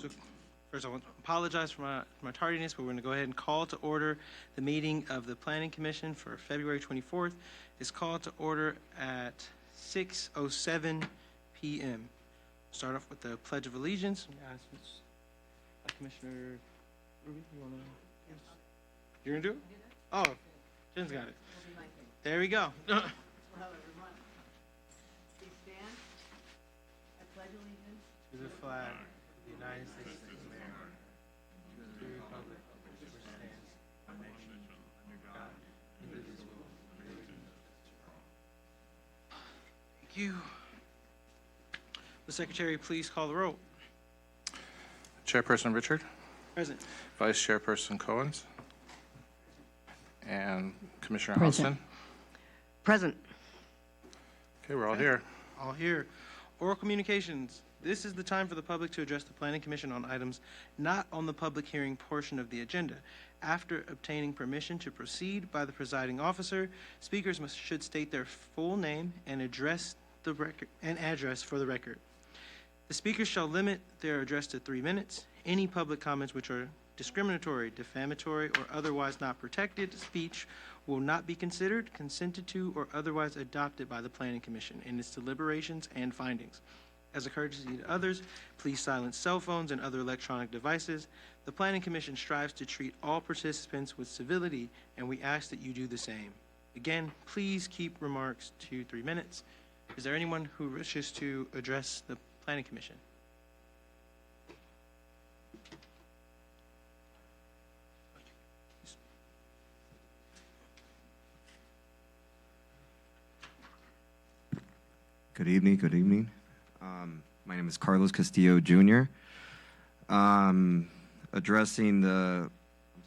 So first, I want to apologize for my tardiness, but we're going to go ahead and call to order the meeting of the Planning Commission for February 24th. It's called to order at 6:07 p.m. Start off with the Pledge of Allegiance. Commissioner Ruby, you want to? You're going to do it? Oh, Jen's got it. There we go. Hello, everyone. Please stand. I pledge allegiance To the flag of the United States of America, to the republic which stands one nation, under God, indivisible, with liberty and justice for all. Thank you. The Secretary, please call the roll. Chairperson Richard, Present. Vice Chairperson Cohens, and Commissioner Present. Hawthorne. present. Okay, we're all here. All here. Oral communications. This is the time for the public to address the Planning Commission on items not on the public hearing portion of the agenda. After obtaining permission to proceed by the presiding officer, speakers should state their full name and address for the record. The speakers shall limit their address to 3 minutes. Any public comments which are discriminatory, defamatory, or otherwise not protected speech will not be considered, consented to, or otherwise adopted by the Planning Commission in its deliberations and findings. As a courtesy to others, please silence cell phones and other electronic devices. The Planning Commission strives to treat all participants with civility, and we ask that you do the same. Again, please keep remarks to 3 minutes. Is there anyone who wishes to address the Planning Commission? Good evening. Good evening. My name is Carlos Castillo Jr. Addressing the. I'm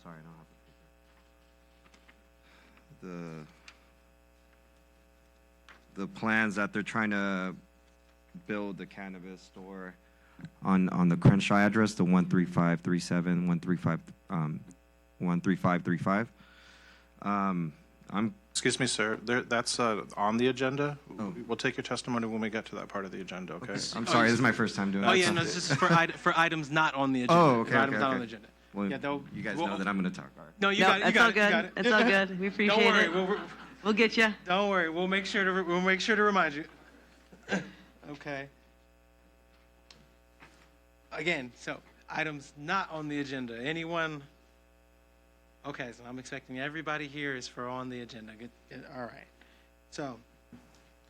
sorry, I don't have the plans that they're trying to build the cannabis store on the Crenshaw address, the 13537 13535. Excuse me, sir. That's on the agenda. Oh. We'll take your testimony when we get to that part of the agenda, okay? I'm sorry, this is my first time doing Oh, it. yeah, no, this is for items not on the agenda. Oh, okay, For items okay, not on okay. the agenda. Well, Yeah, you guys know that I'm going to talk. All right. No, you No, got it. You it's got all it. You good. got it. It's all good. We appreciate Don't worry. it. We'll get you. Don't worry. We'll make sure to remind you. Okay. Again, so items not on the agenda. Anyone? Okay, so I'm expecting everybody here is for on the agenda. Good. All right. So,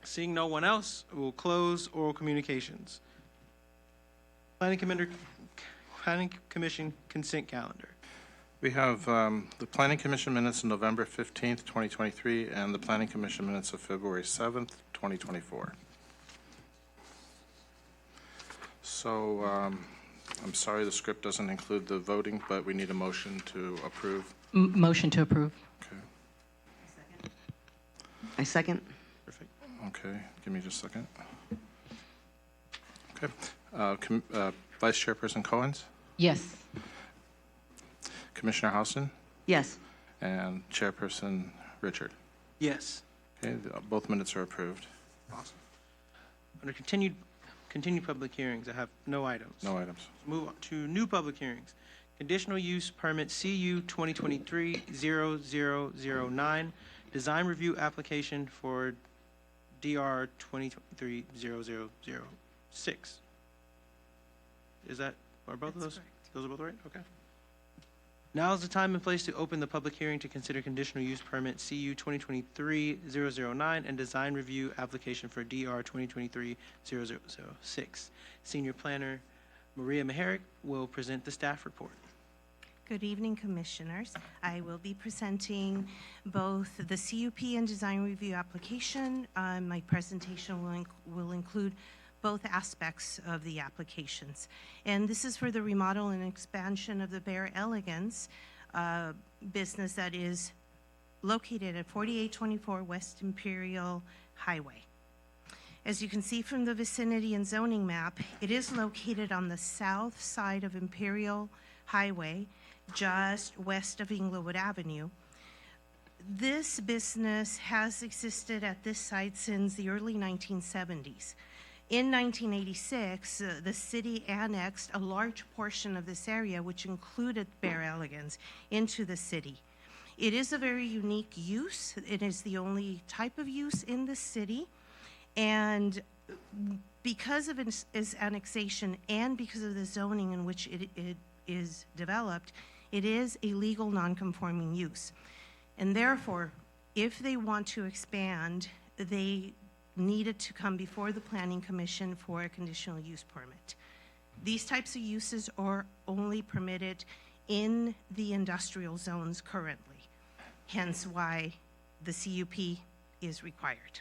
seeing no one else, we'll close oral communications. Planning Commission consent calendar. We have the Planning Commission minutes of November 15th, 2023, and the Planning Commission minutes of February 7th, 2024. So, I'm sorry the script doesn't include the voting, but we need a motion to approve. Motion to approve. Okay. I second. Perfect. Okay, give me just a second. Okay. Vice Chairperson Cohens, Yes. Commissioner Houston, Yes. and Chairperson Richard. Yes. Okay, both minutes are approved. Awesome. Under continued public hearings, I have no items. No items. Move on to new public hearings. Conditional use permit CU 2023-0009, design review application for DR 2023-0006. Are both of those? correct. Those are both right? Okay. Now is the time and place to open the public hearing to consider conditional use permit CU 2023-009 and design review application for DR 2023-0006. Senior Planner Maria Meherick will present the staff report. Good evening, Commissioners. I will be presenting both the CUP and design review application. My presentation will include both aspects of the applications. And this is for the remodel and expansion of the Bear Elegance business that is located at 4824 West Imperial Highway. As you can see from the vicinity and zoning map, it is located on the south side of Imperial Highway, just west of Inglewood Avenue. This business has existed at this site since the early 1970s. In 1986, the city annexed a large portion of this area, which included Bear Elegans, into the city. It is a very unique use. It is the only type of use in the city. And because of its annexation and because of the zoning in which it is developed, it is a legal non-conforming use. And therefore, if they want to expand, they needed to come before the Planning Commission for a conditional use permit. These types of uses are only permitted in the industrial zones currently, hence why the CUP is required.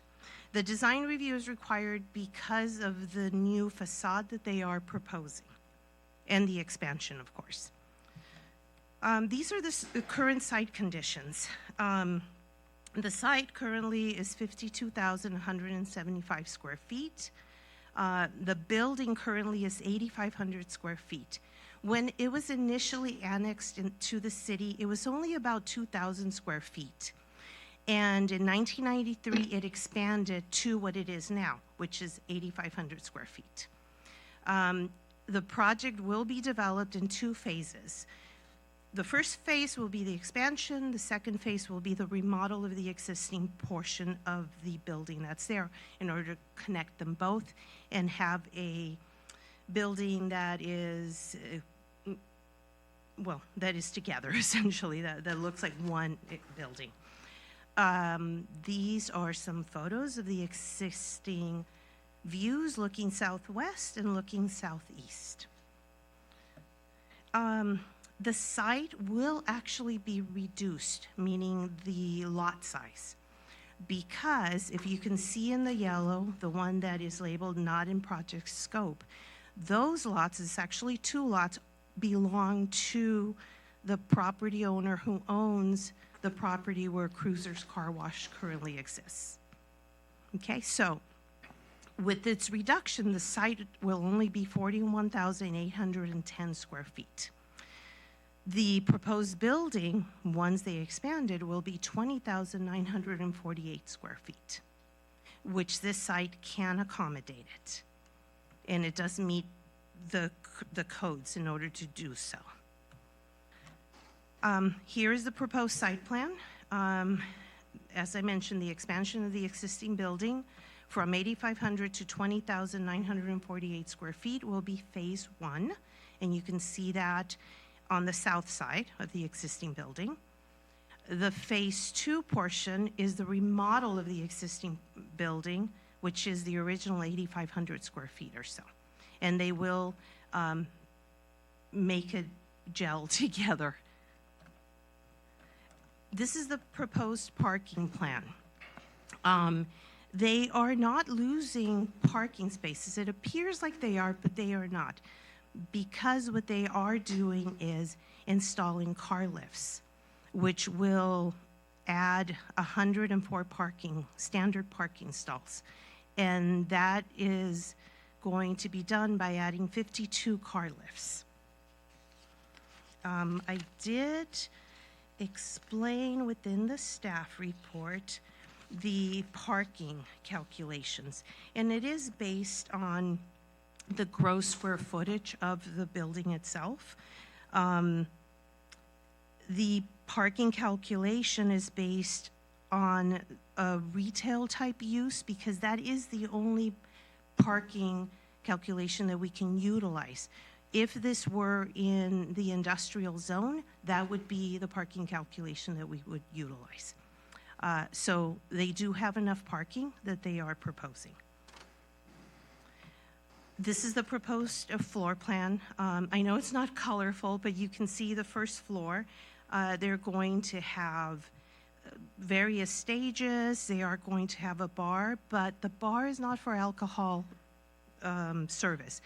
The design review is required because of the new facade that they are proposing and the expansion, of course. These are the current site conditions. The site currently is 52,175 square feet. The building currently is 8,500 square feet. When it was initially annexed into the city, it was only about 2,000 square feet. And in 1993, it expanded to what it is now, which is 8,500 square feet. The project will be developed in 2 phases. The first phase will be the expansion. The second phase will be the remodel of the existing portion of the building that's there in order to connect them both and have a building that is, well, that is together, essentially, that looks like one building. These are some photos of the existing views looking southwest and looking southeast. The site will actually be reduced, meaning the lot size, because if you can see in the yellow, the one that is labeled not in project scope, those lots, it's actually 2 lots, belong to the property owner who owns the property where Cruiser's Car Wash currently exists. Okay, so with its reduction, the site will only be 41,810 square feet. The proposed building, once they expanded, will be 20,948 square feet, which this site can accommodate it. And it does meet the codes in order to do so. Here is the proposed site plan. As I mentioned, the expansion of the existing building from 8,500 to 20,948 square feet will be phase 1, and you can see that on the south side of the existing building. The phase 2 portion is the remodel of the existing building, which is the original 8,500 square feet or so. And they will make it gel together. This is the proposed parking plan. They are not losing parking spaces. It appears like they are, but they are not, because what they are doing is installing car lifts, which will add 104 standard parking stalls. And that is going to be done by adding 52 car lifts. I did explain within the staff report the parking calculations, and it is based on the gross square footage of the building itself. The parking calculation is based on a retail type use because that is the only parking calculation that we can utilize. If this were in the industrial zone, that would be the parking calculation that we would utilize. So they do have enough parking that they are proposing. This is the proposed floor plan. I know it's not colorful, but you can see the first floor. They're going to have various stages. They are going to have a bar, but the bar is not for alcohol service.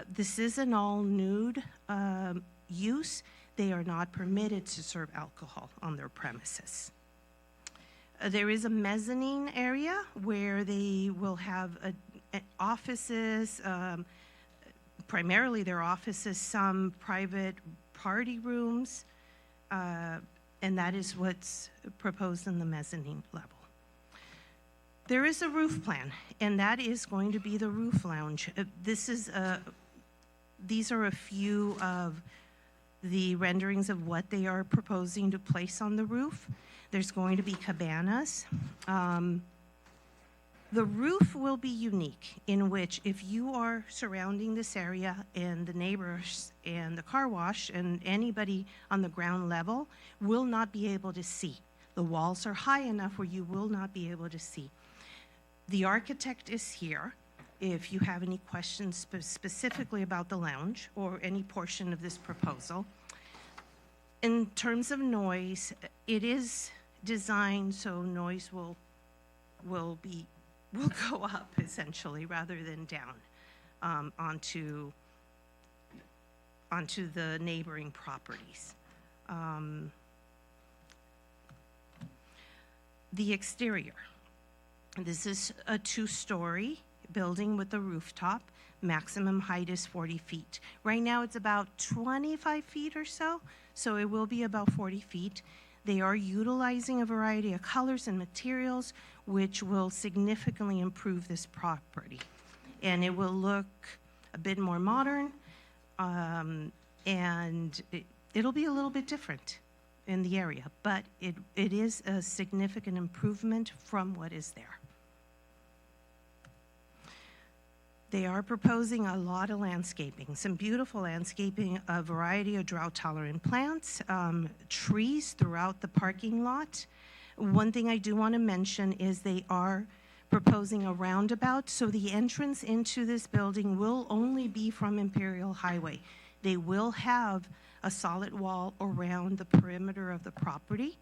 This is an all-nude use. They are not permitted to serve alcohol on their premises. There is a mezzanine area where they will have offices, primarily their offices, some private party rooms, and that is what's proposed in the mezzanine level. There is a roof plan, and that is going to be the roof lounge. These are a few of the renderings of what they are proposing to place on the roof. There's going to be cabanas. The roof will be unique in which if you are surrounding this area and the neighbors and the car wash and anybody on the ground level will not be able to see. The walls are high enough where you will not be able to see. The architect is here. If you have any questions specifically about the lounge or any portion of this proposal. In terms of noise, it is designed so noise will go up essentially rather than down onto the neighboring properties. The exterior. This is a 2-story building with a rooftop. Maximum height is 40 feet. Right now it's about 25 feet or so it will be about 40 feet. They are utilizing a variety of colors and materials which will significantly improve this property. And it will look a bit more modern, and it'll be a little bit different in the area, but it is a significant improvement from what is there. They are proposing a lot of landscaping, some beautiful landscaping, a variety of drought-tolerant plants, trees throughout the parking lot. One thing I do want to mention is they are proposing a roundabout, so the entrance into this building will only be from Imperial Highway. They will have a solid wall around the perimeter of the property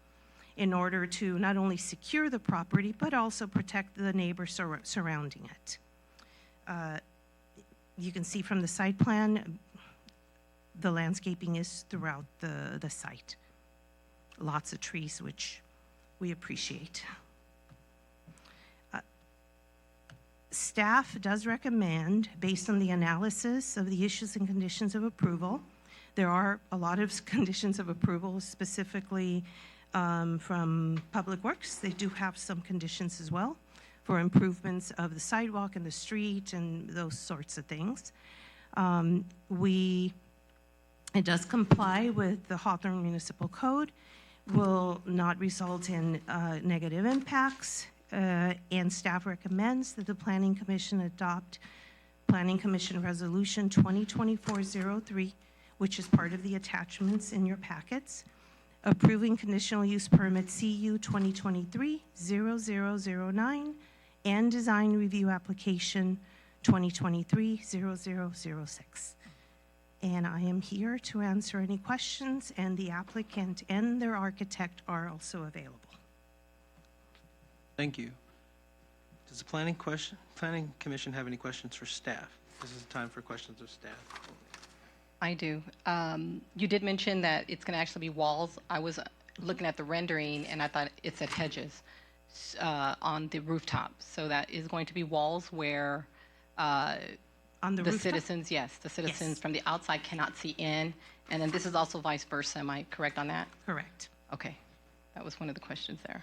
in order to not only secure the property, but also protect the neighbors surrounding it. You can see from the site plan, the landscaping is throughout the site. Lots of trees, which we appreciate. Staff does recommend, based on the analysis of the issues and conditions of approval, there are a lot of conditions of approval, specifically from Public Works. They do have some conditions as well for improvements of the sidewalk and the street and those sorts of things. It does comply with the Hawthorne Municipal Code, will not result in negative impacts, and staff recommends that the Planning Commission adopt Planning Commission Resolution 2024-03, which is part of the attachments in your packets, approving conditional use permit CU 2023-0009 and design review application 2023-0006. And I am here to answer any questions, and the applicant and their architect are also available. Thank you. Does the Planning Commission have any questions for staff? This is the time for questions of staff. I do. You did mention that it's going to actually be walls. I was looking at the rendering, and I thought it said hedges on the rooftop. So that is going to be walls where On the the rooftop? citizens, yes, the citizens Yes. from the outside cannot see in. And then this is also vice versa. Am I correct on that? Correct. Okay. That was one of the questions there.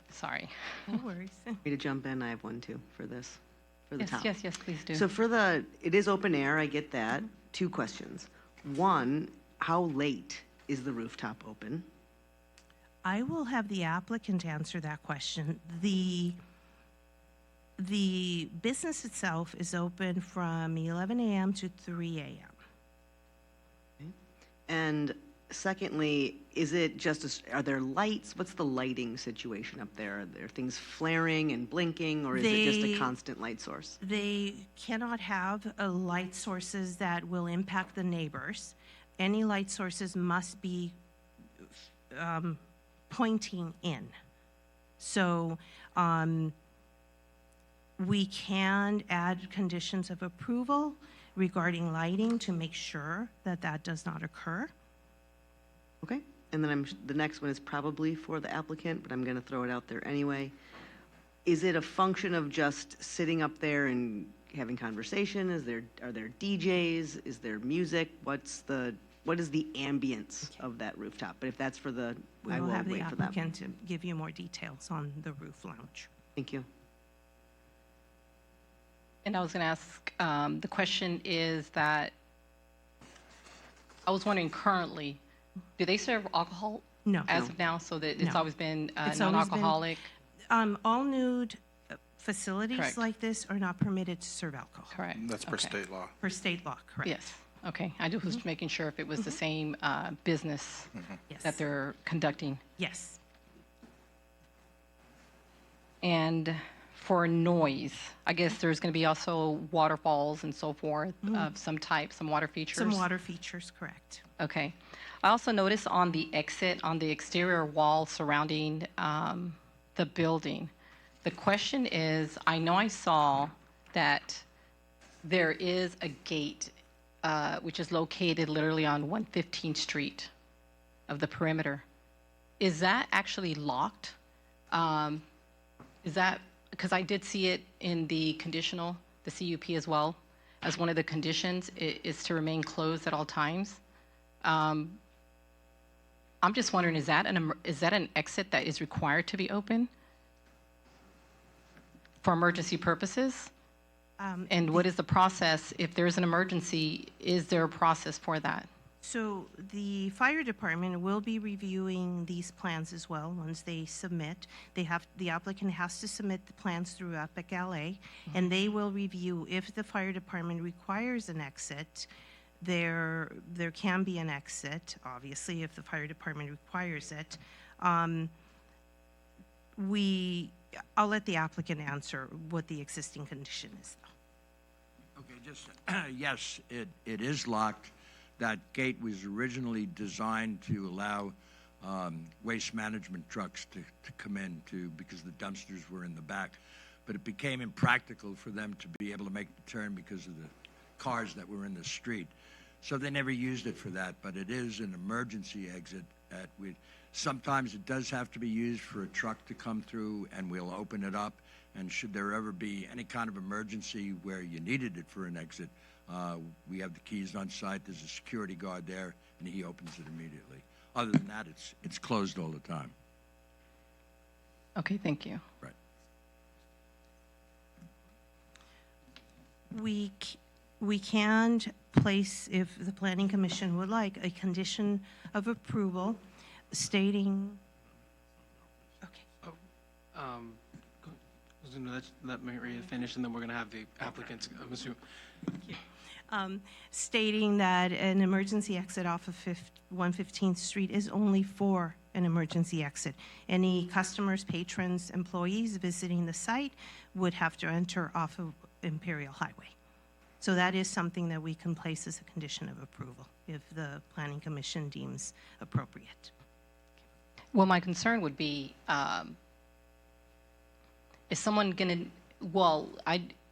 Sorry. No worries. Me to jump in, I have one too for this, for the Yes, town. yes, yes, please do. So it is open air, I get that. 2 questions. One, how late is the rooftop open? I will have the applicant answer that question. The business itself is open from 11 a.m. to 3 a.m. And secondly, is it just, are there lights? What's the lighting situation up there? Are there things flaring and blinking, or is it just a constant light source? They cannot have light sources that will impact the neighbors. Any light sources must be pointing in. So we can add conditions of approval regarding lighting to make sure that that does not occur. Okay, and then the next one is probably for the applicant, but I'm going to throw it out there anyway. Is it a function of just sitting up there and having conversation? Are there DJs? Is there music? What's the what is the ambience of that rooftop? But if that's for the, We I will will have the wait for that. applicant to give you more details on the roof lounge. Thank you. And I was going to ask, the question is that, I was wondering currently, do they serve alcohol No. as of now? So that it's No. always been It's always been- non-alcoholic? All nude facilities Correct. like this are not permitted to serve alcohol. Correct. That's per Okay. state law. For state law, correct? Yes, okay. I just was making sure if it was the same business Yes. that they're conducting. Yes. And for noise, I guess there's going to be also waterfalls and so forth of some type, some water features? Some water features, correct. Okay. I also noticed on the exit, on the exterior wall surrounding the building, the question is, I know I saw that there is a gate which is located literally on 115th Street of the perimeter. Is that actually locked? Is that, because I did see it in the conditional, the CUP as well, as one of the conditions is to remain closed at all times. I'm just wondering, is that an exit that is required to be open for emergency purposes? And what is the process, if there's an emergency, is there a process for that? So the fire department will be reviewing these plans as well once they submit. The applicant has to submit the plans through Epic LA, and they will review if the fire department requires an exit. There can be an exit, obviously, if the fire department requires it. I'll let the applicant answer what the existing condition is, though. Okay, just, yes, it is locked. That gate was originally designed to allow waste management trucks to come in because the dumpsters were in the back. But it became impractical for them to be able to make the turn because of the cars that were in the street. So they never used it for that, but it is an emergency exit. Sometimes it does have to be used for a truck to come through, and we'll open it up. And should there ever be any kind of emergency where you needed it for an exit, we have the keys on site. There's a security guard there, and he opens it immediately. Other than that, it's closed all the time. Okay, thank you. Right. We can place, if the planning commission would like, a condition of approval stating, okay. Let Maria finish, and then we're going to have the applicants, I'm assuming. Stating that an emergency exit off of 115th Street is only for an emergency exit. Any customers, patrons, employees visiting the site would have to enter off of Imperial Highway. So that is something that we can place as a condition of approval if the Planning Commission deems appropriate. Well, my concern would be, is someone going to,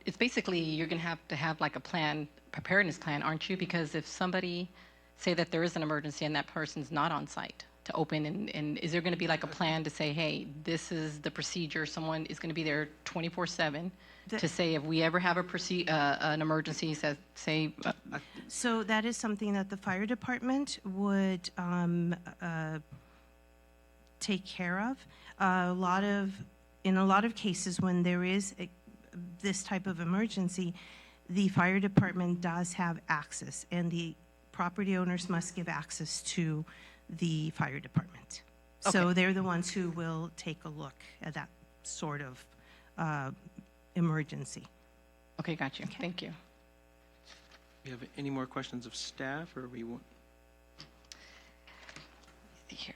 it's basically you're going to have like a plan, preparedness plan, aren't you? Because if somebody, say that there is an emergency and that person's not on site to open, and is there going to be like a plan to say, hey, this is the procedure, someone is going to be there 24/7 to say if we ever have an emergency, say. So that is something that the fire department would take care of. In a lot of cases, when there is this type of emergency, the fire department does have access, and the property owners must give access to the fire department. So Okay. they're the ones who will take a look at that sort of emergency. Okay, got you. Thank you. Do you have any more questions of staff, or we want? See here.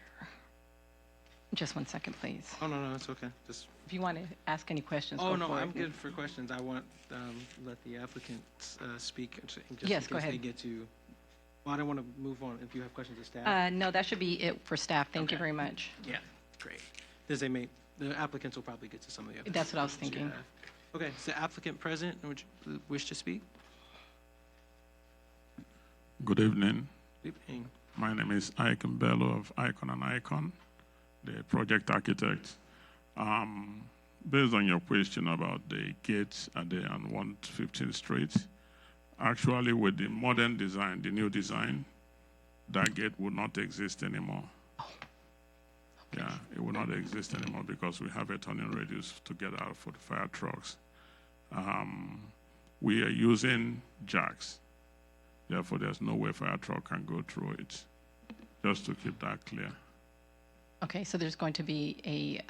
Just 1 second, please. Oh, no, it's okay. Just. If you want to ask any questions, Oh, go no, for it. I'm good for questions. I want, let the applicants speak, just Yes, in go case they ahead. get to, well, I don't want to move on if you have questions of staff. No, that should be it for staff. Thank you Okay. very much. Yeah, great. The applicants will probably get to some of the other. That's what I was questions you thinking. have. Okay, is the applicant present, and would you wish to speak? Good evening. Good evening. My name is Icon Bello of Icon and Icon, the project architect. Based on your question about the gates on 115th Street, actually with the modern design, the new design, that gate will not exist anymore. Yeah, it will not exist anymore because we have a turning radius to get out for the fire trucks. We are using jacks. Therefore, there's no way fire truck can go through it. Just to keep that clear. Okay, so there's going to be a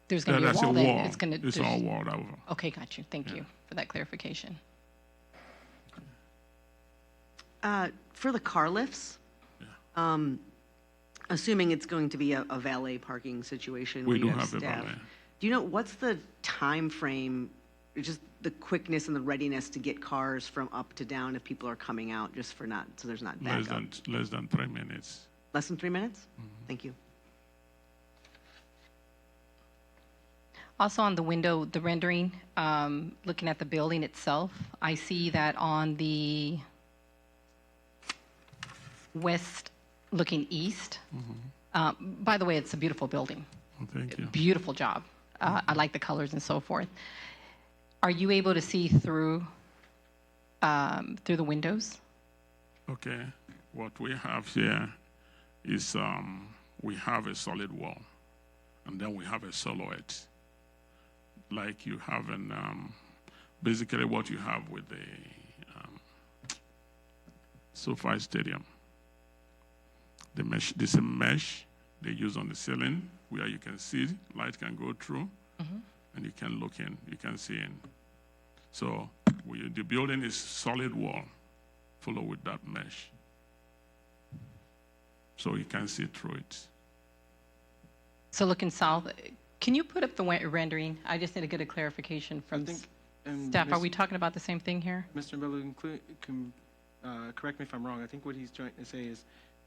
there's Yeah, going to be a that's wall. a Then wall. it's going to. It's all walled over. Okay, got you. Thank you for that clarification. For the car lifts, assuming it's going to be a valet parking situation We where do you have have a staff, valet. do you know what's the time frame, just the quickness and the readiness to get cars from up to down if people are coming out, just for not, so there's not backup? Less than 3 minutes. Less than 3 minutes? Thank you. Also on the window, the rendering, looking at the building itself, I see that on the west, looking east. By the way, it's a beautiful building. Oh, thank you. Beautiful job. I like the colors and so forth. Are you able to see through the windows? Okay. What we have here is we have a solid wall, and then we have a silhouette, like you have in basically what you have with the SoFi Stadium. The mesh, this is a mesh they use on the ceiling where you can see light can go through, and you can look in, you can see in. So the building is solid wall, followed with that mesh, so you can see through it. So looking south, can you put up the rendering? I just need to get a clarification from staff. Are we talking about the same thing here? Mr. Bello can correct me if I'm wrong. I think what he's trying to say is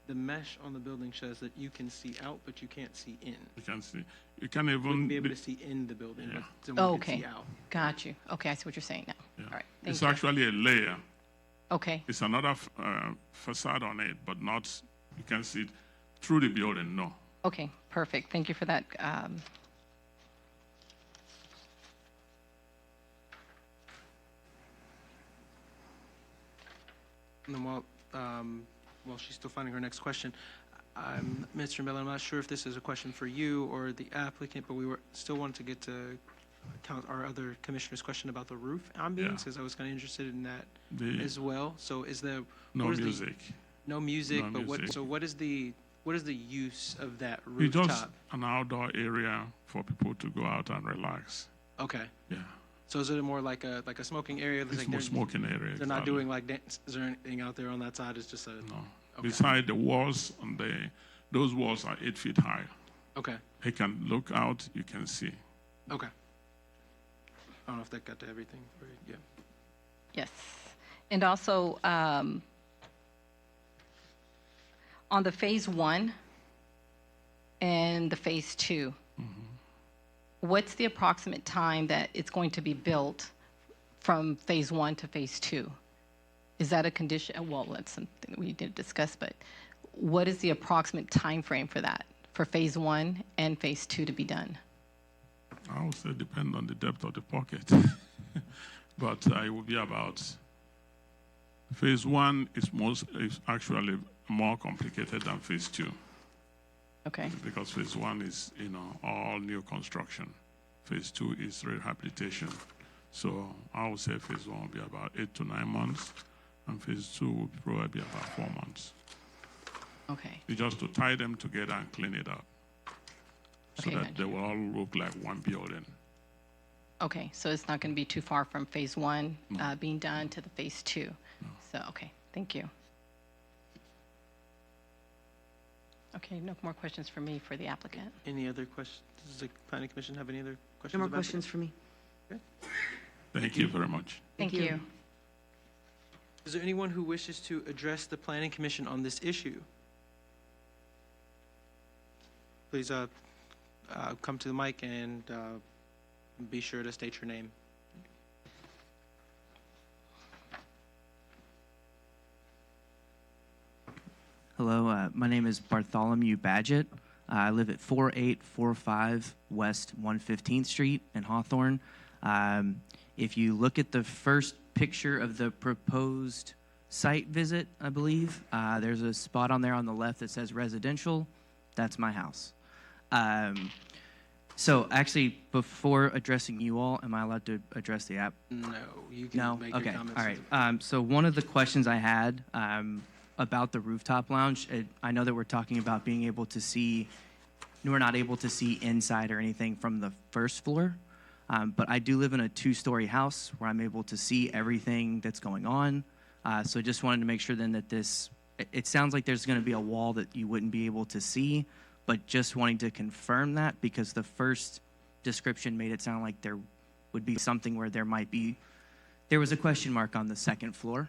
the mesh on the building shows that you can see out, but you can't see in. You can see. You can You even wouldn't be able to see in the building, Yeah. but someone Okay. can see out. Got you. Okay, I see what you're saying now. Yeah. All right, It's thank you. actually a layer. Okay, It's another facade on it, but not. You can see it through the building. No. okay, perfect. Thank you for that. And then while she's still finding her next question, Mr. Miller, I'm not sure if this is a question for you or the applicant, but we still wanted to get to count our other commissioner's question about the roof ambience, because I was kind of interested in that as well. So is there No what is music. no music, No but music. what is the use of that It's just rooftop? an outdoor area for people to go out and relax. Okay, Yeah. so is it more like a smoking area? It's Like more smoking area. they're not exactly. doing like dances or anything out there on that side. It's just a No. Okay. Beside the walls, those walls are 8 feet high. okay. You can look out, you can see. Okay. I don't know if that got to everything. Yeah. Yes. And also, on the phase 1 and the phase 2, what's the approximate time that it's going to be built from phase 1 to phase 2? Is that a condition? Well, that's something we did discuss, but what is the approximate time frame for that, for phase 1 and phase 2 to be done? I would say depend on the depth of the pocket. But it will be about phase 1 is actually more complicated than phase 2. Okay. Because phase 1 is, all new construction. Phase 2 is rehabilitation. So I would say phase 1 will be about 8 to 9 months, and phase 2 will probably be about 4 months. Okay. It's just to tie them together and clean it up, so Okay, that gotcha. they will all look like one building. Okay, so it's not going to be too far from phase 1 being done to the phase 2. So, okay, thank you. Okay, no more questions for me for the applicant. Any other questions? Does the planning commission have any other questions? No more about questions for me. Thank you very much. Thank you. you. Is there anyone who wishes to address the planning commission on this issue? Please come to the mic and be sure to state your name. Hello, my name is Bartholomew Badgett. I live at 4845 West 115th Street in Hawthorne. If you look at the first picture of the proposed site visit, I believe. There's a spot on there on the left that says residential. That's my house. So actually, before addressing you all, am I allowed to address the app? No, you can No? make your Okay, comments. all right. So one of the questions I had about the rooftop lounge, I know that we're talking about being able to see, we're not able to see inside or anything from the first floor, but I do live in a 2-story house where I'm able to see everything that's going on. So just wanted to make sure then that it sounds like there's going to be a wall that you wouldn't be able to see, but just wanting to confirm that because the first description made it sound like there would be something where there was a question mark on the second floor.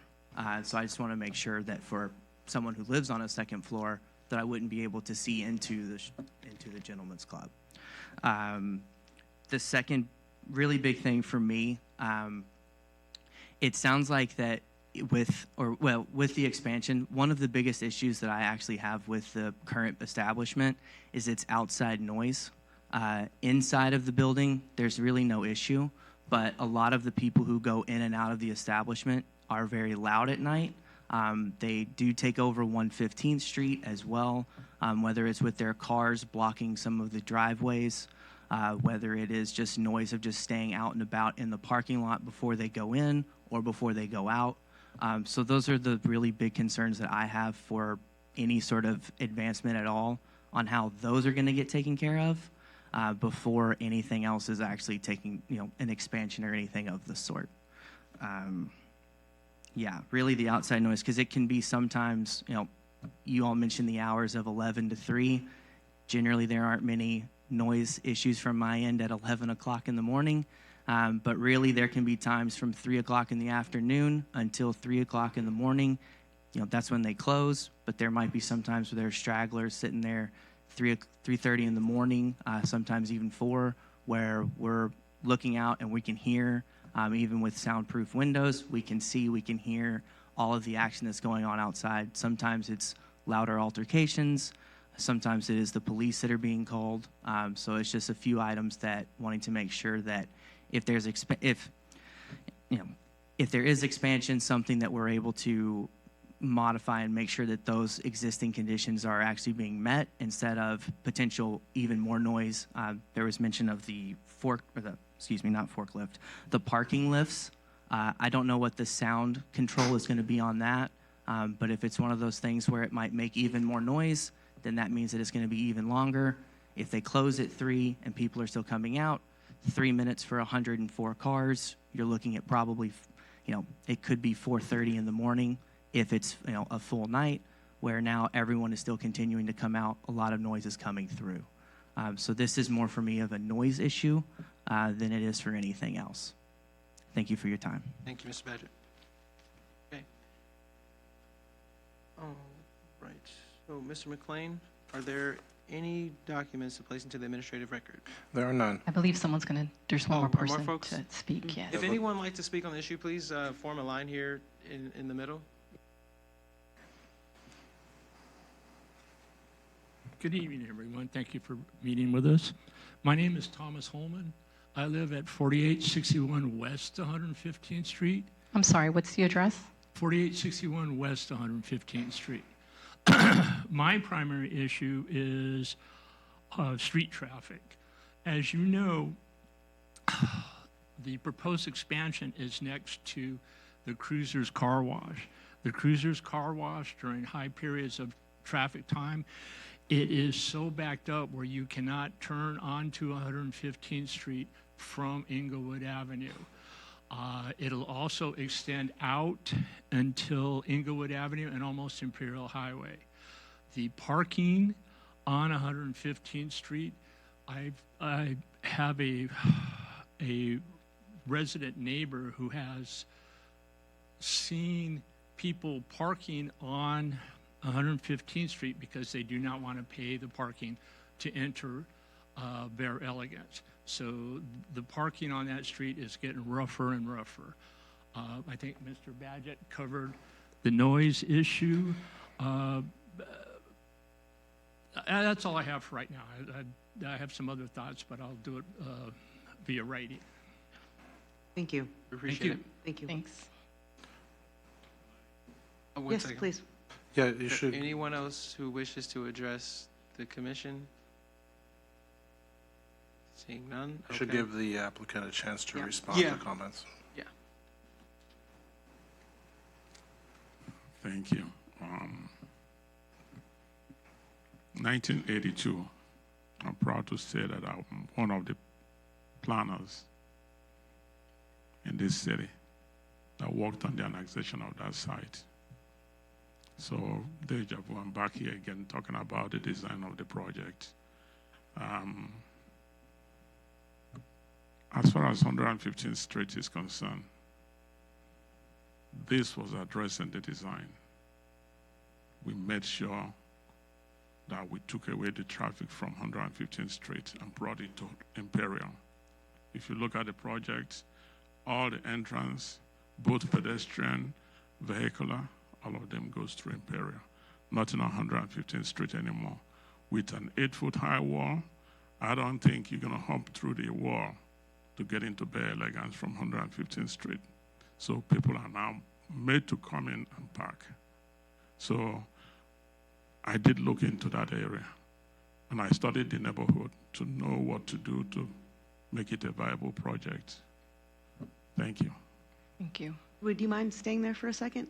So I just want to make sure that for someone who lives on a second floor, that I wouldn't be able to see into the gentleman's club. The second really big thing for me, it sounds like that with the expansion, one of the biggest issues that I actually have with the current establishment is its outside noise. Inside of the building, there's really no issue, but a lot of the people who go in and out of the establishment are very loud at night. They do take over 115th Street as well, whether it's with their cars blocking some of the driveways, whether it is just noise of just staying out and about in the parking lot before they go in or before they go out. So those are the really big concerns that I have for any sort of advancement at all on how those are going to get taken care of before anything else is actually taking, an expansion or anything of the sort. Yeah, really the outside noise, because it can be sometimes, you all mentioned the hours of 11 to 3. Generally, there aren't many noise issues from my end at 11 o'clock in the morning. But really, there can be times from 3 o'clock in the afternoon until 3 o'clock in the morning. That's when they close. But there might be some times where there's stragglers sitting there 3:30 in the morning, sometimes even 4, where we're looking out and we can hear, even with soundproof windows, we can see, we can hear all of the action that's going on outside. Sometimes it's louder altercations. Sometimes it is the police that are being called. So it's just a few items that wanting to make sure that if there is expansion, something that we're able to modify and make sure that those existing conditions are actually being met instead of potential even more noise. There was mention of the parking lifts. I don't know what the sound control is going to be on that, but if it's one of those things where it might make even more noise, then that means that it's going to be even longer. If they close at 3 and people are still coming out, 3 minutes for 104 cars, you're looking at probably, it could be 4:30 in the morning if it's, a full night, where now everyone is still continuing to come out. A lot of noise is coming through. So this is more for me of a noise issue than it is for anything else. Thank you for your time. Thank you, Mr. Badgett. Okay. All right. So, Mr. McLean, are there any documents to place into the administrative record? There are none. I believe there's one Oh, more are more person folks? to speak, yes. If anyone would like to speak on the issue, please form a line here in the middle. Good evening, everyone. Thank you for meeting with us. My name is Thomas Holman. I live at 4861 West 115th Street. I'm sorry, what's the address? 4861 West 115th Street. My primary issue is street traffic. As you know, the proposed expansion is next to the Cruiser's Car Wash. The Cruiser's Car Wash, during high periods of traffic time, it is so backed up where you cannot turn onto 115th Street from Inglewood Avenue. It'll also extend out until Inglewood Avenue and almost Imperial Highway. The parking on 115th Street, I have a resident neighbor who has seen people parking on 115th Street because they do not want to pay the parking to enter Bear Elegance. So the parking on that street is getting rougher and rougher. I think Mr. Badgett covered the noise issue. That's all I have for right now. I have some other thoughts, but I'll do it via writing. Thank you. We appreciate it. Thank you. Thanks. One Yes, second. please. Yeah, you should, Anyone else who wishes to address the commission? Seeing none? you should Okay. give the applicant a chance to Yeah. respond Yeah. to comments. Yeah. Thank you. 1982, I'm proud to say that I'm one of the planners in this city that worked on the annexation of that site. So, deja vu, I'm back here again talking about the design of the project. As far as 115th Street is concerned, this was addressed in the design. We made sure that we took away the traffic from 115th Street and brought it to Imperial. If you look at the project, all the entrance, both pedestrian, vehicular, all of them goes through Imperial. Not in 115th Street anymore. With an 8-foot high wall, I don't think you're gonna hop through the wall to get into Bay Elegance from 115th Street. So people are now made to come in and park. So I did look into that area, and I studied the neighborhood to know what to do to make it a viable project. Thank you. Thank you. Would you mind staying there for a second?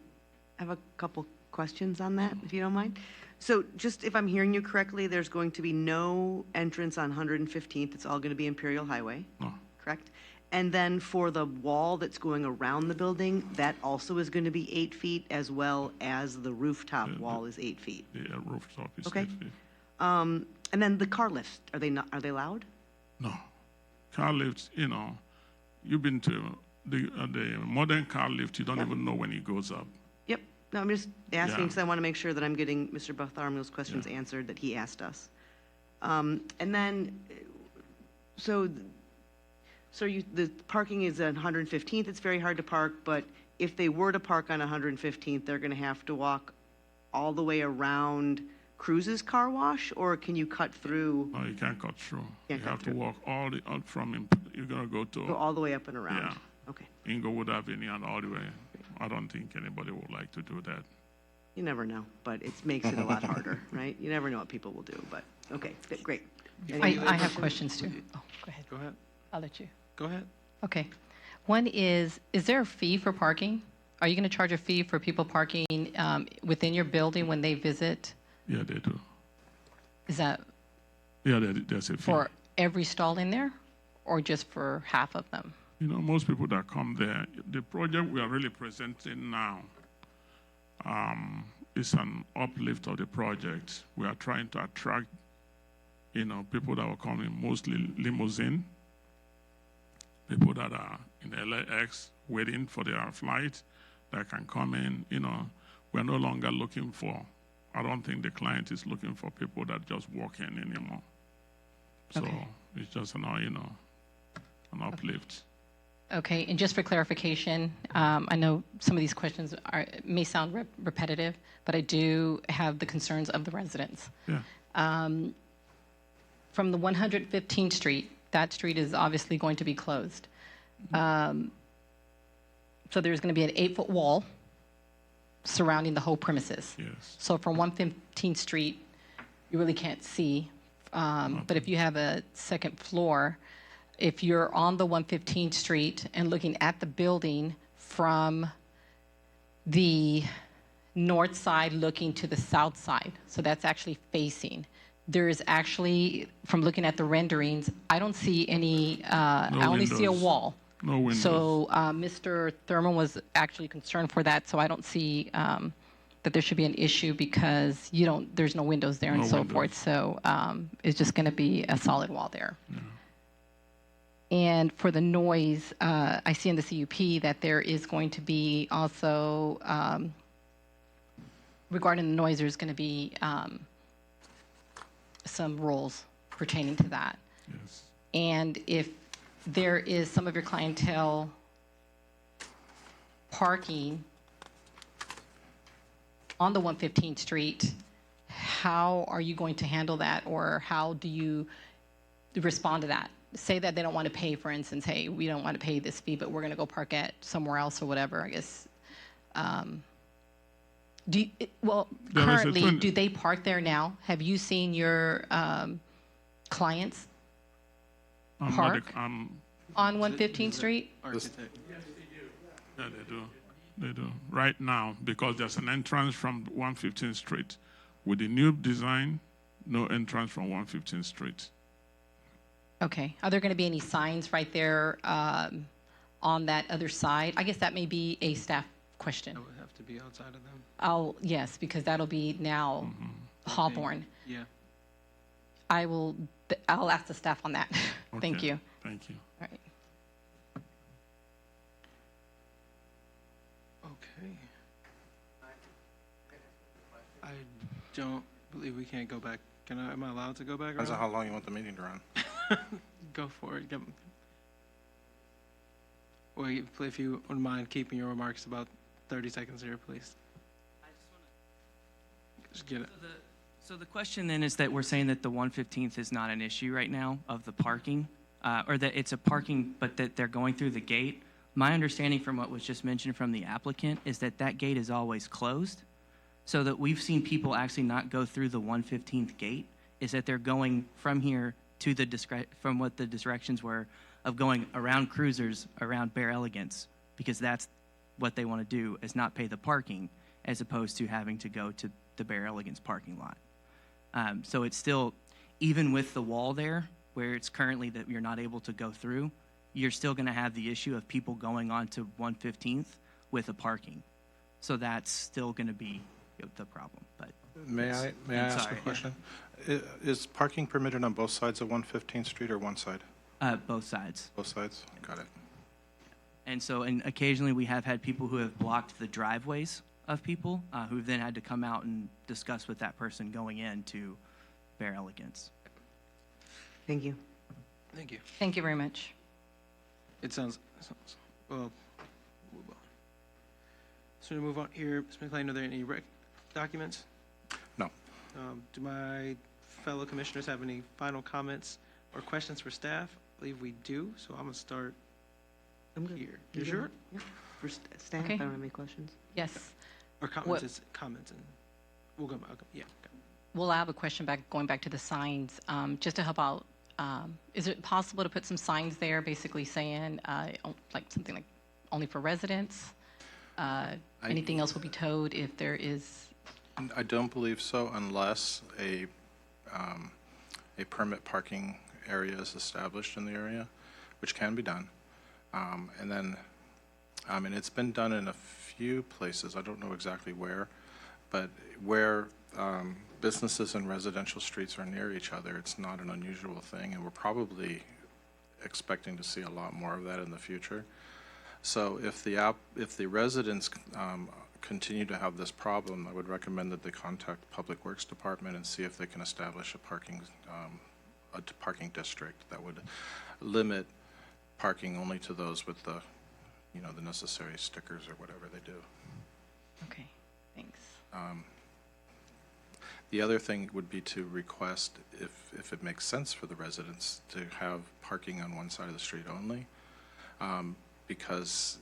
I have a couple questions on that, if you don't mind. So just if I'm hearing you correctly, there's going to be no entrance on 115th. It's all going to be Imperial Highway, No, correct? And then for the wall that's going around the building, that also is going to be 8 feet, as well as the rooftop wall is 8 feet. the rooftop is Okay. 8 feet. And then the car lifts, are they allowed? No. Car lifts, you've been to the modern car lift, you don't even know when it goes up. Yep. No, I'm just asking Yeah. because I want to make sure that I'm getting Mr. Bartholomew's questions answered that he asked us. And then, the parking is on 115th. It's very hard to park, but if they were to park on 115th, they're going to have to walk all the way around Cruz's car wash, or can you cut through, No, you can't cut through. Can't You cut have through. to walk all the out from, you're going to go go to all the way up and around? Yeah. Okay. Inglewood Avenue and all the way. I don't think anybody would like to do that. You never know, but it makes it a lot harder, right? You never know what people will do, but, okay, great. Any other I have questions too. Oh, go ahead. Go ahead. I'll let you. Go ahead. Okay. One is there a fee for parking? Are you going to charge a fee for people parking within your building when they visit? Yeah, they do. Is that Yeah, there's a fee. for every stall in there, or just for half of them? Most people that come there, the project we are really presenting now is an uplift of the project. We are trying to attract, people that are coming, mostly limousine, people that are in LAX waiting for their flight that can come in. We're no longer looking for, I don't think the client is looking for people that just walk in anymore. So Okay. it's just an uplift. Okay, and just for clarification, I know some of these questions may sound repetitive, but I do have the concerns of the residents. Yeah. From the 115th Street, that street is obviously going to be closed. So there's going to be an 8-foot wall surrounding the whole premises. Yes. So from 115th Street, you really can't see. But if you have a second floor, if you're on the 115th Street and looking at the building from the north side looking to the south side, so that's actually facing, there is actually, from looking at the renderings, I don't see any, I only see a windows. wall. No windows. So Mr. Thurman was actually concerned for that, so I don't see that there should be an issue because there's no windows there and No so windows. forth. So it's just going to be a solid wall there. And for the noise, I see in the CUP that there is going to be also, regarding the noise, there's going to be some rules pertaining to that. Yes. And if there is some of your clientele parking on the 115th Street, how are you going to handle that, or how do you respond to that? Say that they don't want to pay, for instance, hey, we don't want to pay this fee, but we're going to go park at somewhere else or whatever, I guess. Well, There is a currently, 20 do they park there now? Have you seen your clients I'm not park a- I'm- on 115th Street? Architect. Yeah, they do. They do. Right now, because there's an entrance from 115th Street. With the new design, no entrance from 115th Street. Okay. Are there going to be any signs right there on that other side? I guess that may be a staff question. That would have to be outside of them. Yes, because that'll be now Hawthorne. Yeah. I'll ask the staff on that. Thank Okay. you. Thank you. All right. Okay. I don't believe we can't go back. Am I allowed to go back? Depends on around? how long you want the meeting to run. Go for it. Or if you wouldn't mind keeping your remarks about 30 seconds here, please. Just get it. So the question then is that we're saying that the 115th is not an issue right now of the parking, or that it's a parking, but that they're going through the gate. My understanding from what was just mentioned from the applicant is that that gate is always closed, so that we've seen people actually not go through the 115th gate, is that they're going from here to from what the directions were of going around Cruisers, around Bear Elegance, because that's what they want to do, is not pay the parking, as opposed to having to go to the Bear Elegance parking lot. So it's still, even with the wall there, where it's currently that you're not able to go through, you're still going to have the issue of people going on to 115th with a parking. So that's still going to be the problem. But May I ask a sorry, question? Is parking permitted on both sides of 115th Street or one side? both sides. Both sides? Got it. And occasionally we have had people who have blocked the driveways of people who've then had to come out and discuss with that person going in to Bear Elegance. Thank you. Thank you. Thank you very much. It sounds well. Move on. So to move on here, Ms. McLean, are there any documents? No. Do my fellow commissioners have any final comments or questions for staff? I believe we do, so I'm gonna start I'm good. here. You sure? Yeah. For staff, Okay. I don't have any questions. Yes. Or comments? It's comments, and we'll go. Okay. Yeah. Okay. Well, I have a question going back to the signs, just to help out. Is it possible to put some signs there basically saying, like something like only for residents? Anything else will be towed if there is? I don't believe so unless a permit parking area is established in the area, which can be done. And then, I mean, it's been done in a few places. I don't know exactly where, but where businesses and residential streets are near each other, it's not an unusual thing, and we're probably expecting to see a lot more of that in the future. So if the residents continue to have this problem, I would recommend that they contact Public Works Department and see if they can establish a parking district that would limit parking only to those with the necessary stickers or whatever they do. Okay, thanks. The other thing would be to request, if it makes sense for the residents, to have parking on one side of the street only. Because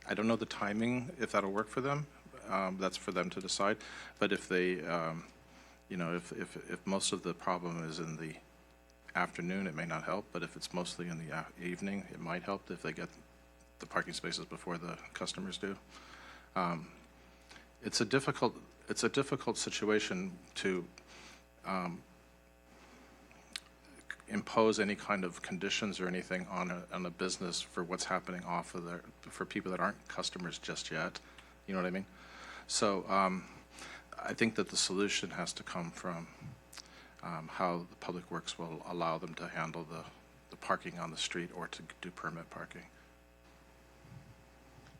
I don't know the timing, if that'll work for them, that's for them to decide. But if they, if most of the problem is in the afternoon, it may not help. But if it's mostly in the evening, it might help if they get the parking spaces before the customers do. It's a difficult situation to impose any kind of conditions or anything on a business for what's happening off of for people that aren't customers just yet. You know what I mean? So I think that the solution has to come from how the Public Works will allow them to handle the parking on the street or to do permit parking.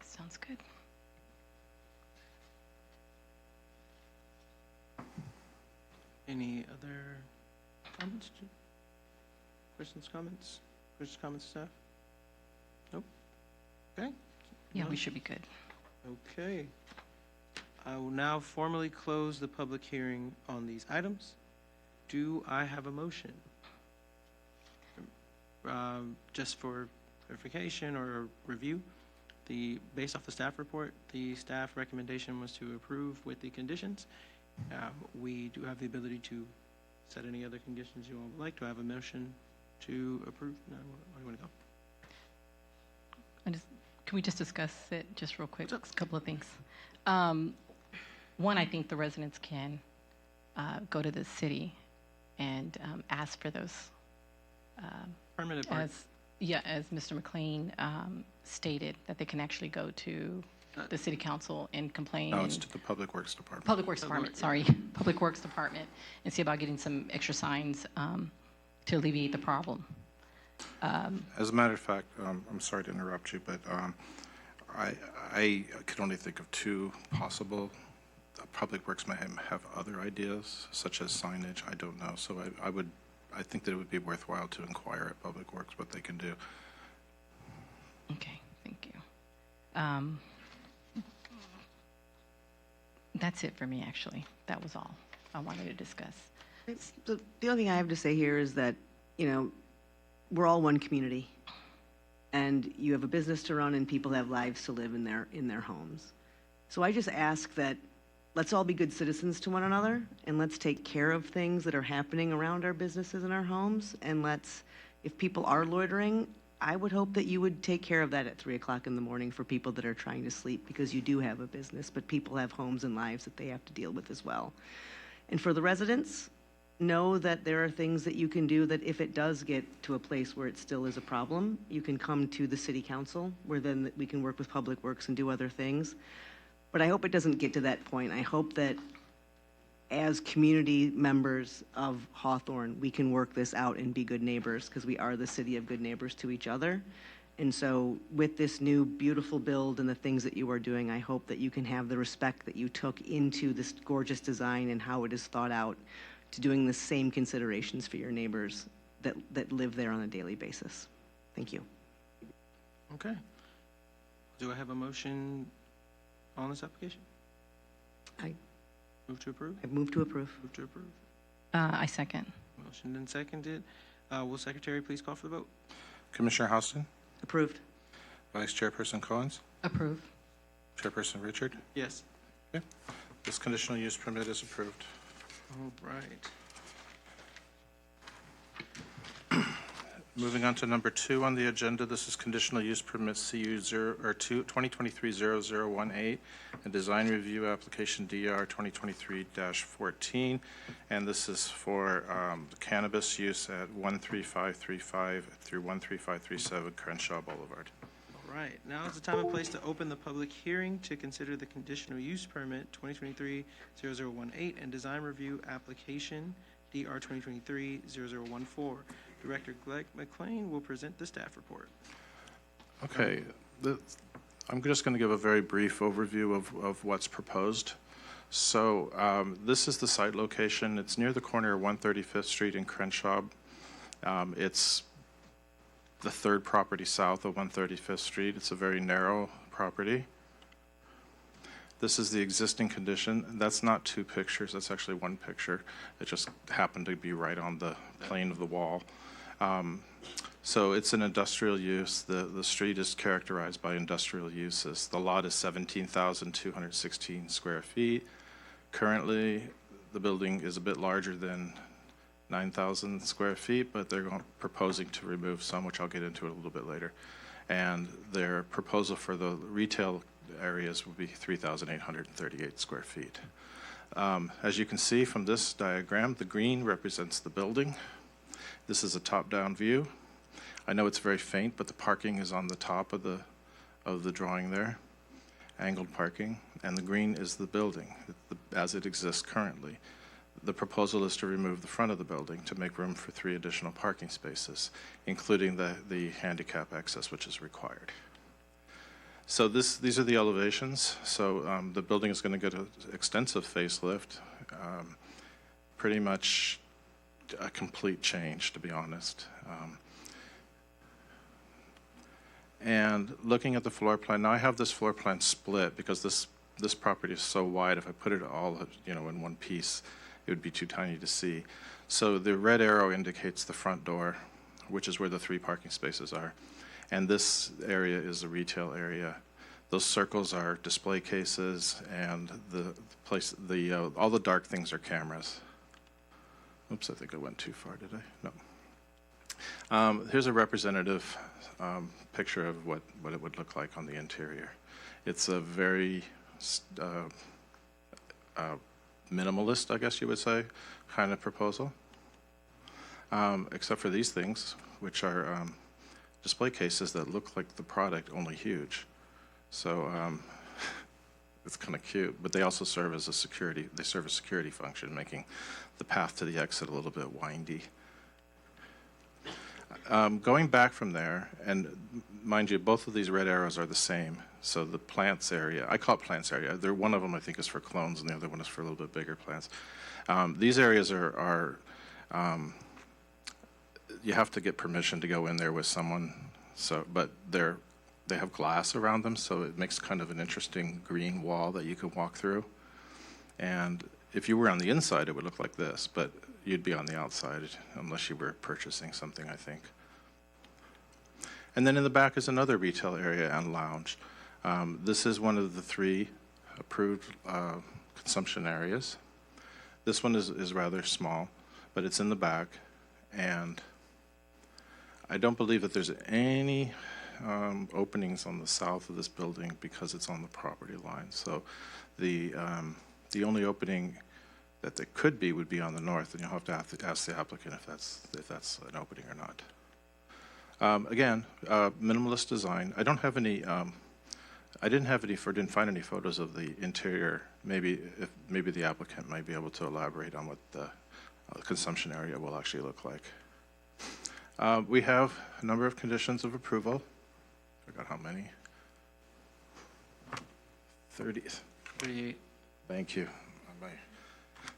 Sounds good. Any other comments? Questions, comments? Questions, comments, staff? Nope. Okay. Yeah, No? we should be good. Okay. I will now formally close the public hearing on these items. Do I have a motion? Just for clarification or review, Based off the staff report, the staff recommendation was to approve with the conditions. We do have the ability to set any other conditions you all would like. Do I have a motion to approve? No, where do you want to go? Can we just discuss it just real quick? Just a couple of things. One, I think the residents can go to the city and ask for those. Permitted park. As Mr. McLean stated, that they can actually go to the city council and complain. No, it's to the Public Works Department. Public Works Department, sorry. Public Works Department, and see about getting some extra signs to alleviate the problem. As a matter of fact, I'm sorry to interrupt you, but I could only think of two possible. Public Works may have other ideas, such as signage. I don't know. So I think that it would be worthwhile to inquire at Public Works what they can do. Okay, thank you. That's it for me, actually. That was all I wanted to discuss. The only thing I have to say here is that, we're all one community, and you have a business to run, and people have lives to live in their homes. So I just ask that let's all be good citizens to one another, and let's take care of things that are happening around our businesses and our homes, and if people are loitering, I would hope that you would take care of that at 3 o'clock in the morning for people that are trying to sleep, because you do have a business, but people have homes and lives that they have to deal with as well. And for the residents, know that there are things that you can do that if it does get to a place where it still is a problem, you can come to the city council, where then we can work with Public Works and do other things. But I hope it doesn't get to that point. I hope that as community members of Hawthorne, we can work this out and be good neighbors, because we are the city of good neighbors to each other. And so with this new beautiful build and the things that you are doing, I hope that you can have the respect that you took into this gorgeous design and how it is thought out, to doing the same considerations for your neighbors that live there on a daily basis. Thank you. Okay. Do I have a motion on this application? I Move to approve? move to approve. Move to approve. I second. Motion and seconded. Will Secretary please call for the vote? Commissioner Houston, Approved. Vice Chairperson Collins, Approve. Chairperson Richard. Yes. Okay. This conditional use permit is approved. All right. Moving on to number 2 on the agenda, this is conditional use permit CU 2023-0018 and design review application DR 2023-14, and this is for cannabis use at 13535 through 13537 Crenshaw Boulevard. All right. Now is the time and place to open the public hearing to consider the conditional use permit 2023-0018 and design review application DR 2023-0014. Director Greg McLean will present the staff report. Okay, I'm just going to give a very brief overview of what's proposed. So this is the site location. It's near the corner of 135th Street and Crenshaw. It's the third property south of 135th Street. It's a very narrow property. This is the existing condition. That's not 2 pictures. That's actually 1 picture. It just happened to be right on the plane of the wall. So it's an industrial use. The street is characterized by industrial uses. The lot is 17,216 square feet. Currently, the building is a bit larger than 9,000 square feet, but they're proposing to remove some, which I'll get into a little bit later. And their proposal for the retail areas will be 3,838 square feet. As you can see from this diagram, the green represents the building. This is a top-down view. I know it's very faint, but the parking is on the top of the drawing there, angled parking, and the green is the building as it exists currently. The proposal is to remove the front of the building to make room for 3 additional parking spaces, including the handicap access, which is required. So these are the elevations. So the building is going to get an extensive facelift, pretty much a complete change, to be honest. And looking at the floor plan, now I have this floor plan split because this property is so wide. If I put it all, in one piece, it would be too tiny to see. So the red arrow indicates the front door, which is where the 3 parking spaces are. And this area is a retail area. Those circles are display cases, and all the dark things are cameras. Oops, I think I went too far, did I? No. Here's a representative picture of what it would look like on the interior. It's a very minimalist, I guess you would say, kind of proposal, except for these things, which are display cases that look like the product, only huge. So it's kind of cute, but they also serve as a security function, making the path to the exit a little bit windy. Going back from there, and mind you, both of these red arrows are the same. So the plants area, I call it plants area. One of them I think is for clones, and the other one is for a little bit bigger plants. These areas are you have to get permission to go in there with someone. But they have glass around them, so it makes kind of an interesting green wall that you can walk through. And if you were on the inside, it would look like this, but you'd be on the outside unless you were purchasing something, I think. And then in the back is another retail area and lounge. This is one of the 3 approved consumption areas. This one is rather small, but it's in the back, and I don't believe that there's any openings on the south of this building because it's on the property line. So the only opening that there could be would be on the north, and you'll have to ask the applicant if that's an opening or not. Again, minimalist design. I don't have any. I didn't find any photos of the interior. Maybe the applicant might be able to elaborate on what the consumption area will actually look like. We have a number of conditions of approval. I forgot how many. 38. Thank you.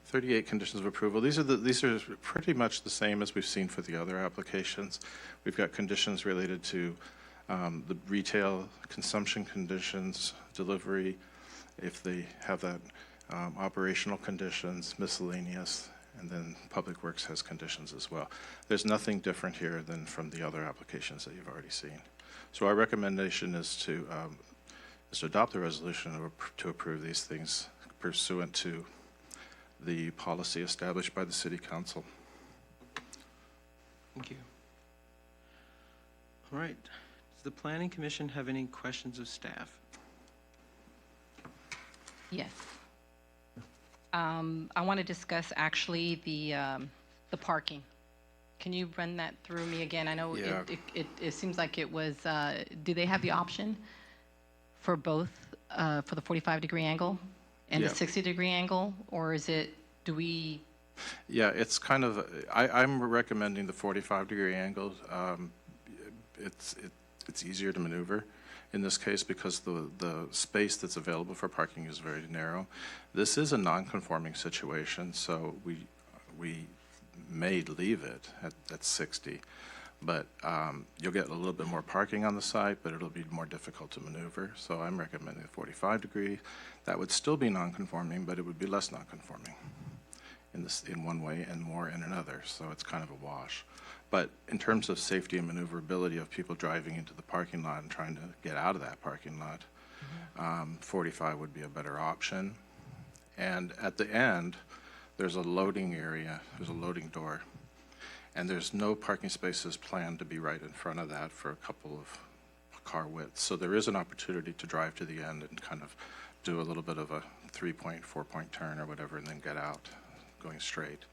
38 conditions of approval. These are pretty much the same as we've seen for the other applications. We've got conditions related to the retail consumption conditions, delivery, if they have that, operational conditions, miscellaneous, and then Public Works has conditions as well. There's nothing different here than from the other applications that you've already seen. So our recommendation is to adopt the resolution to approve these things pursuant to the policy established by the City Council. Thank you. All right. Does the Planning Commission have any questions of staff? Yes. I want to discuss actually the parking. Can you run that through me again? I know Yeah. it seems like it was, do they have the option for both, for the 45-degree angle and Yeah. the 60-degree angle? Or is it, do we? Yeah, it's kind of, I'm recommending the 45-degree angle. It's easier to maneuver in this case because the space that's available for parking is very narrow. This is a non-conforming situation, so we may leave it at 60, but you'll get a little bit more parking on the site, but it'll be more difficult to maneuver. So I'm recommending the 45-degree. That would still be non-conforming, but it would be less non-conforming in one way and more in another. So it's kind of a wash. But in terms of safety and maneuverability of people driving into the parking lot and trying to get out of that parking lot, 45 would be a better option. And at the end, there's a loading area, there's a loading door, and there's no parking spaces planned to be right in front of that for a couple of car widths. So there is an opportunity to drive to the end and kind of do a little bit of a 3-point, 4-point turn or whatever, and then get out going straight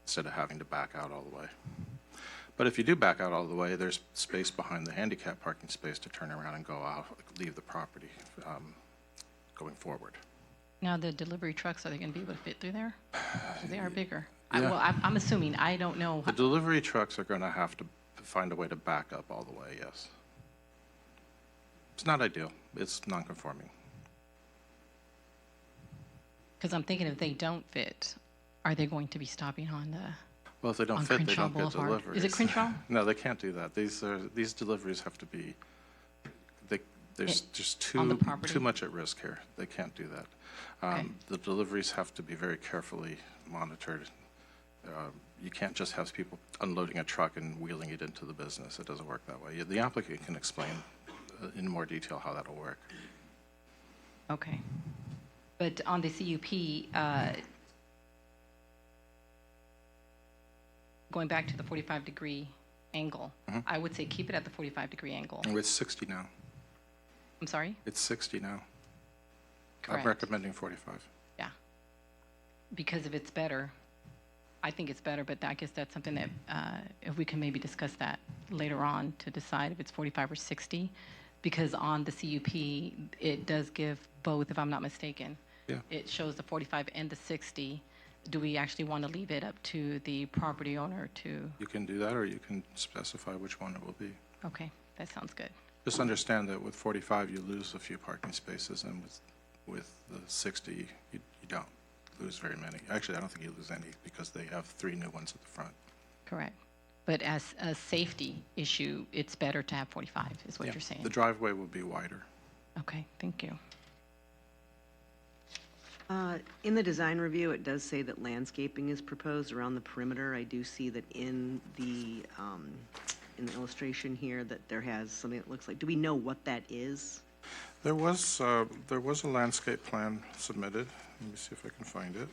instead of having to back out all the way. But if you do back out all the way, there's space behind the handicap parking space to turn around and go out, leave the property going forward. Now, the delivery trucks, are they going to be able to fit through there? They are bigger. Yeah. I'm assuming. I don't know. The delivery trucks are going to have to find a way to back up all the way, yes. It's not ideal. It's non-conforming. Because I'm thinking if they don't fit, are they going to be stopping on the? Well, if they don't On fit, they Crenshaw don't get Boulevard. deliveries. Is it Crenshaw? No, they can't do that. These deliveries have to be, there's just on the property? too much at risk here. They can't do that. Okay. The deliveries have to be very carefully monitored. You can't just have people unloading a truck and wheeling it into the business. It doesn't work that way. The applicant can explain in more detail how that'll work. Okay. But on the CUP, going back to the 45-degree angle, I would say keep it at the 45-degree angle. It's 60 now. I'm sorry? It's 60 now. Correct. I'm recommending 45. Yeah. Because if it's better, I think it's better, but I guess that's something that, if we can maybe discuss that later on to decide if it's 45 or 60, because on the CUP, it does give both, if I'm not mistaken. Yeah. It shows the 45 and the 60. Do we actually want to leave it up to the property owner to, You can do that, or you can specify which one it will be. okay, that sounds good. Just understand that with 45, you lose a few parking spaces, and with the 60, you don't lose very many. Actually, I don't think you lose any, because they have 3 new ones at the front. Correct. But as a safety issue, it's better to have 45, is what Yeah, you're saying? the driveway will be wider. Okay, thank you. In the design review, it does say that landscaping is proposed around the perimeter. I do see that in the illustration here that there has something that looks like, do we know what that is? There was a landscape plan submitted. Let me see if I can find it.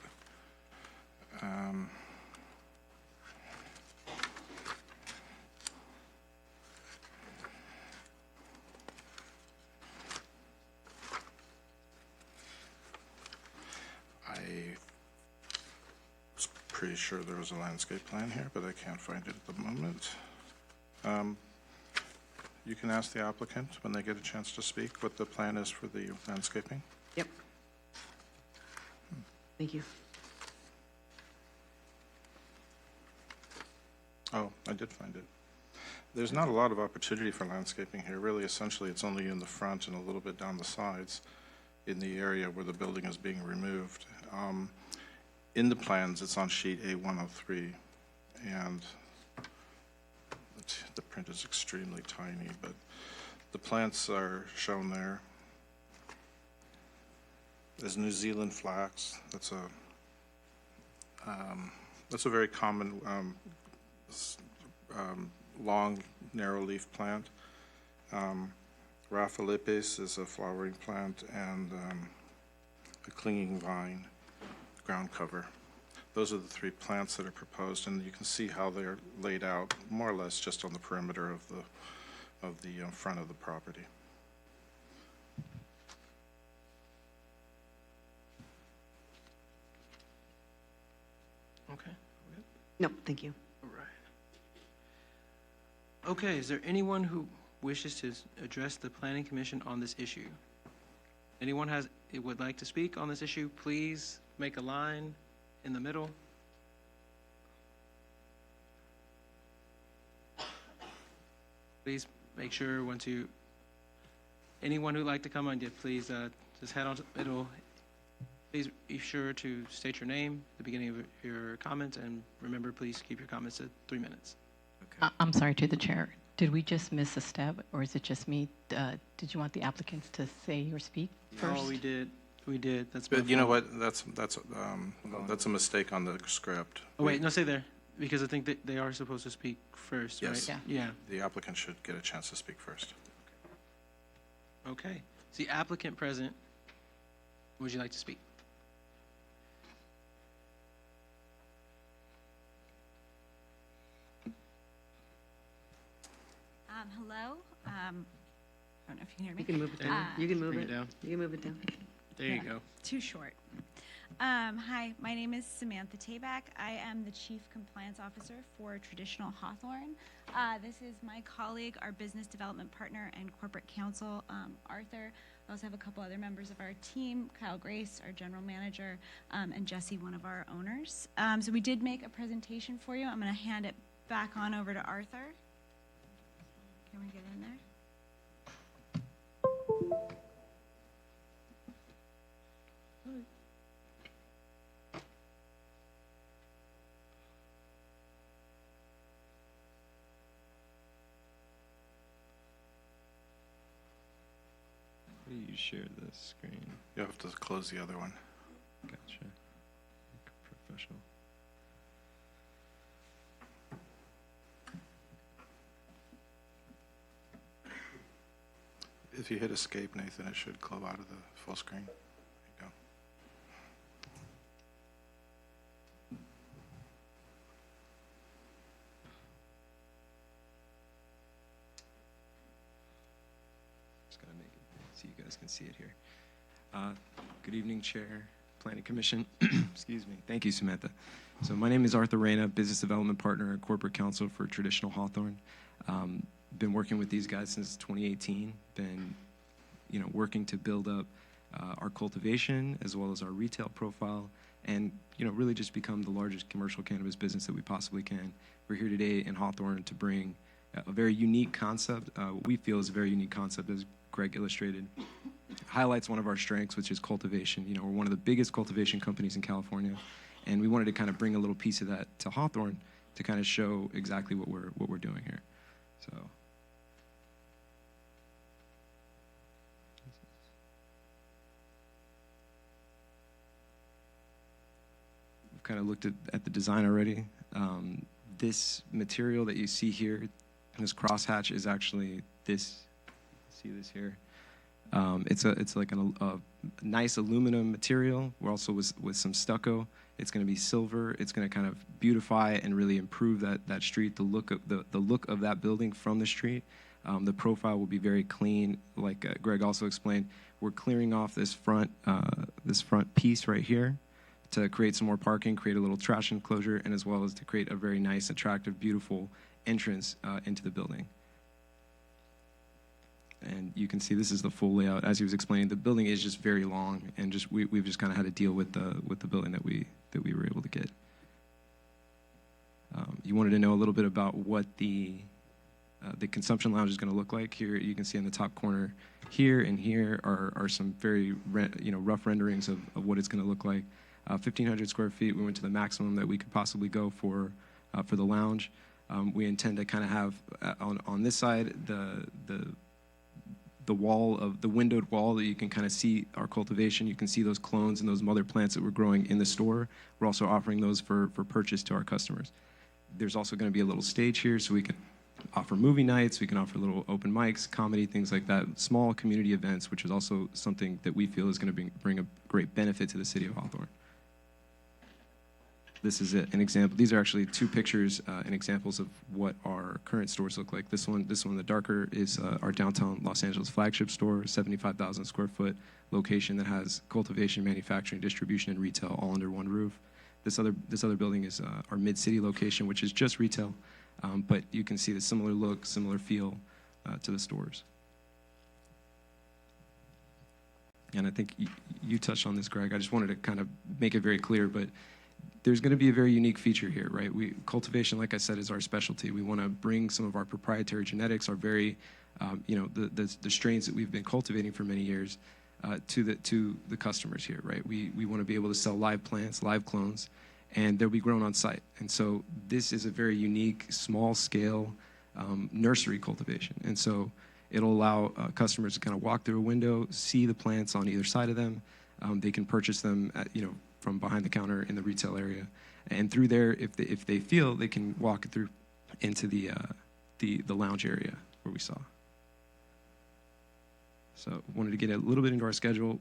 I was pretty sure there was a landscape plan here, but I can't find it at the moment. You can ask the applicant when they get a chance to speak what the plan is for the landscaping. Yep. Thank you. Oh, I did find it. There's not a lot of opportunity for landscaping here. Really, essentially, it's only in the front and a little bit down the sides in the area where the building is being removed. In the plans, it's on sheet A103, and the print is extremely tiny, but the plants are shown there. There's New Zealand flax. That's a very common long, narrow leaf plant. Raphaelipes is a flowering plant, and a clinging vine, ground cover. Those are the 3 plants that are proposed, and you can see how they're laid out, more or less just on the perimeter of the front of the property. Okay. No, thank you. All right. Okay, is there anyone who wishes to address the Planning Commission on this issue? Anyone would like to speak on this issue, please make a line in the middle. Please make sure anyone who'd like to come on, please just head on to the middle. Please be sure to state your name at the beginning of your comments, and remember, please keep your comments at 3 minutes. I'm sorry, to the chair. Did we just miss a step, or is it just me? Did you want the applicants to say or speak first? Oh, we did. That's But my you know fault. what? That's a mistake on the script. Oh, wait, no, stay there, because I think that they are supposed to speak first, right? Yes. Yeah. The applicant should get a chance to speak first. Okay. Is the applicant present? Would you like to speak? Hello. I don't know if you can hear me. You can move it down. You can move Bring it. it down. You can move it down. There you go. Too short. Hi, my name is Samantha Tabak. I am the Chief Compliance Officer for Traditional Hawthorne. This is my colleague, our business development partner and corporate counsel, Arthur. We also have a couple other members of our team, Kyle Grace, our general manager, and Jesse, one of our owners. So we did make a presentation for you. I'm going to hand it back on over to Arthur. Can we get in there? How do you share the screen? You have to close the other one. Gotcha. Professional. If you hit escape, Nathan, it should glow out of the full screen. There you go. Just gonna make it so you guys can see it here. Good evening, Chair, Planning Commission. Excuse me. Thank you, Samantha. So my name is Arthur Reyna, Business Development Partner and Corporate Counsel for Traditional Hawthorne. Been working with these guys since 2018. Been, working to build up our cultivation as well as our retail profile, and really just become the largest commercial cannabis business that we possibly can. We're here today in Hawthorne to bring a very unique concept. What we feel is a very unique concept, as Greg illustrated. Highlights one of our strengths, which is cultivation. We're one of the biggest cultivation companies in California, and we wanted to kind of bring a little piece of that to Hawthorne to kind of show exactly what we're doing here. So. We've kind of looked at the design already. This material that you see here, this crosshatch, is actually this. See this here? It's like a nice aluminum material. We're also with some stucco. It's going to be silver. It's going to kind of beautify and really improve that street, the look of that building from the street. The profile will be very clean. Like Greg also explained, we're clearing off this front piece right here to create some more parking, create a little trash enclosure, and as well as to create a very nice, attractive, beautiful entrance into the building. And you can see this is the full layout. As he was explaining, the building is just very long, and we've just kind of had to deal with the building that we were able to get. You wanted to know a little bit about what the consumption lounge is going to look like. Here you can see in the top corner, here and here are some very rough renderings of what it's going to look like. 1,500 square feet. We went to the maximum that we could possibly go for the lounge. We intend to kind of have on this side the windowed wall that you can kind of see our cultivation. You can see those clones and those mother plants that we're growing in the store. We're also offering those for purchase to our customers. There's also going to be a little stage here so we can offer movie nights, we can offer little open mics, comedy, things like that, small community events, which is also something that we feel is going to bring a great benefit to the city of Hawthorne. This is an example. These are actually two pictures and examples of what our current stores look like. This one, the darker, is our downtown Los Angeles flagship store, 75,000 square foot location that has cultivation, manufacturing, distribution, and retail all under one roof. This other building is our mid-city location, which is just retail, but you can see the similar look, similar feel to the stores. And I think you touched on this, Greg. I just wanted to kind of make it very clear, but there's going to be a very unique feature here, right? Cultivation, like I said, is our specialty. We want to bring some of our proprietary genetics, our very, the strains that we've been cultivating for many years, to the customers here, right? We want to be able to sell live plants, live clones, and they'll be grown on site. And so this is a very unique, small-scale nursery cultivation. And so it'll allow customers to kind of walk through a window, see the plants on either side of them. They can purchase them at, from behind the counter in the retail area, and through there, if they feel, they can walk through into the lounge area where we saw. So wanted to get a little bit into our schedule.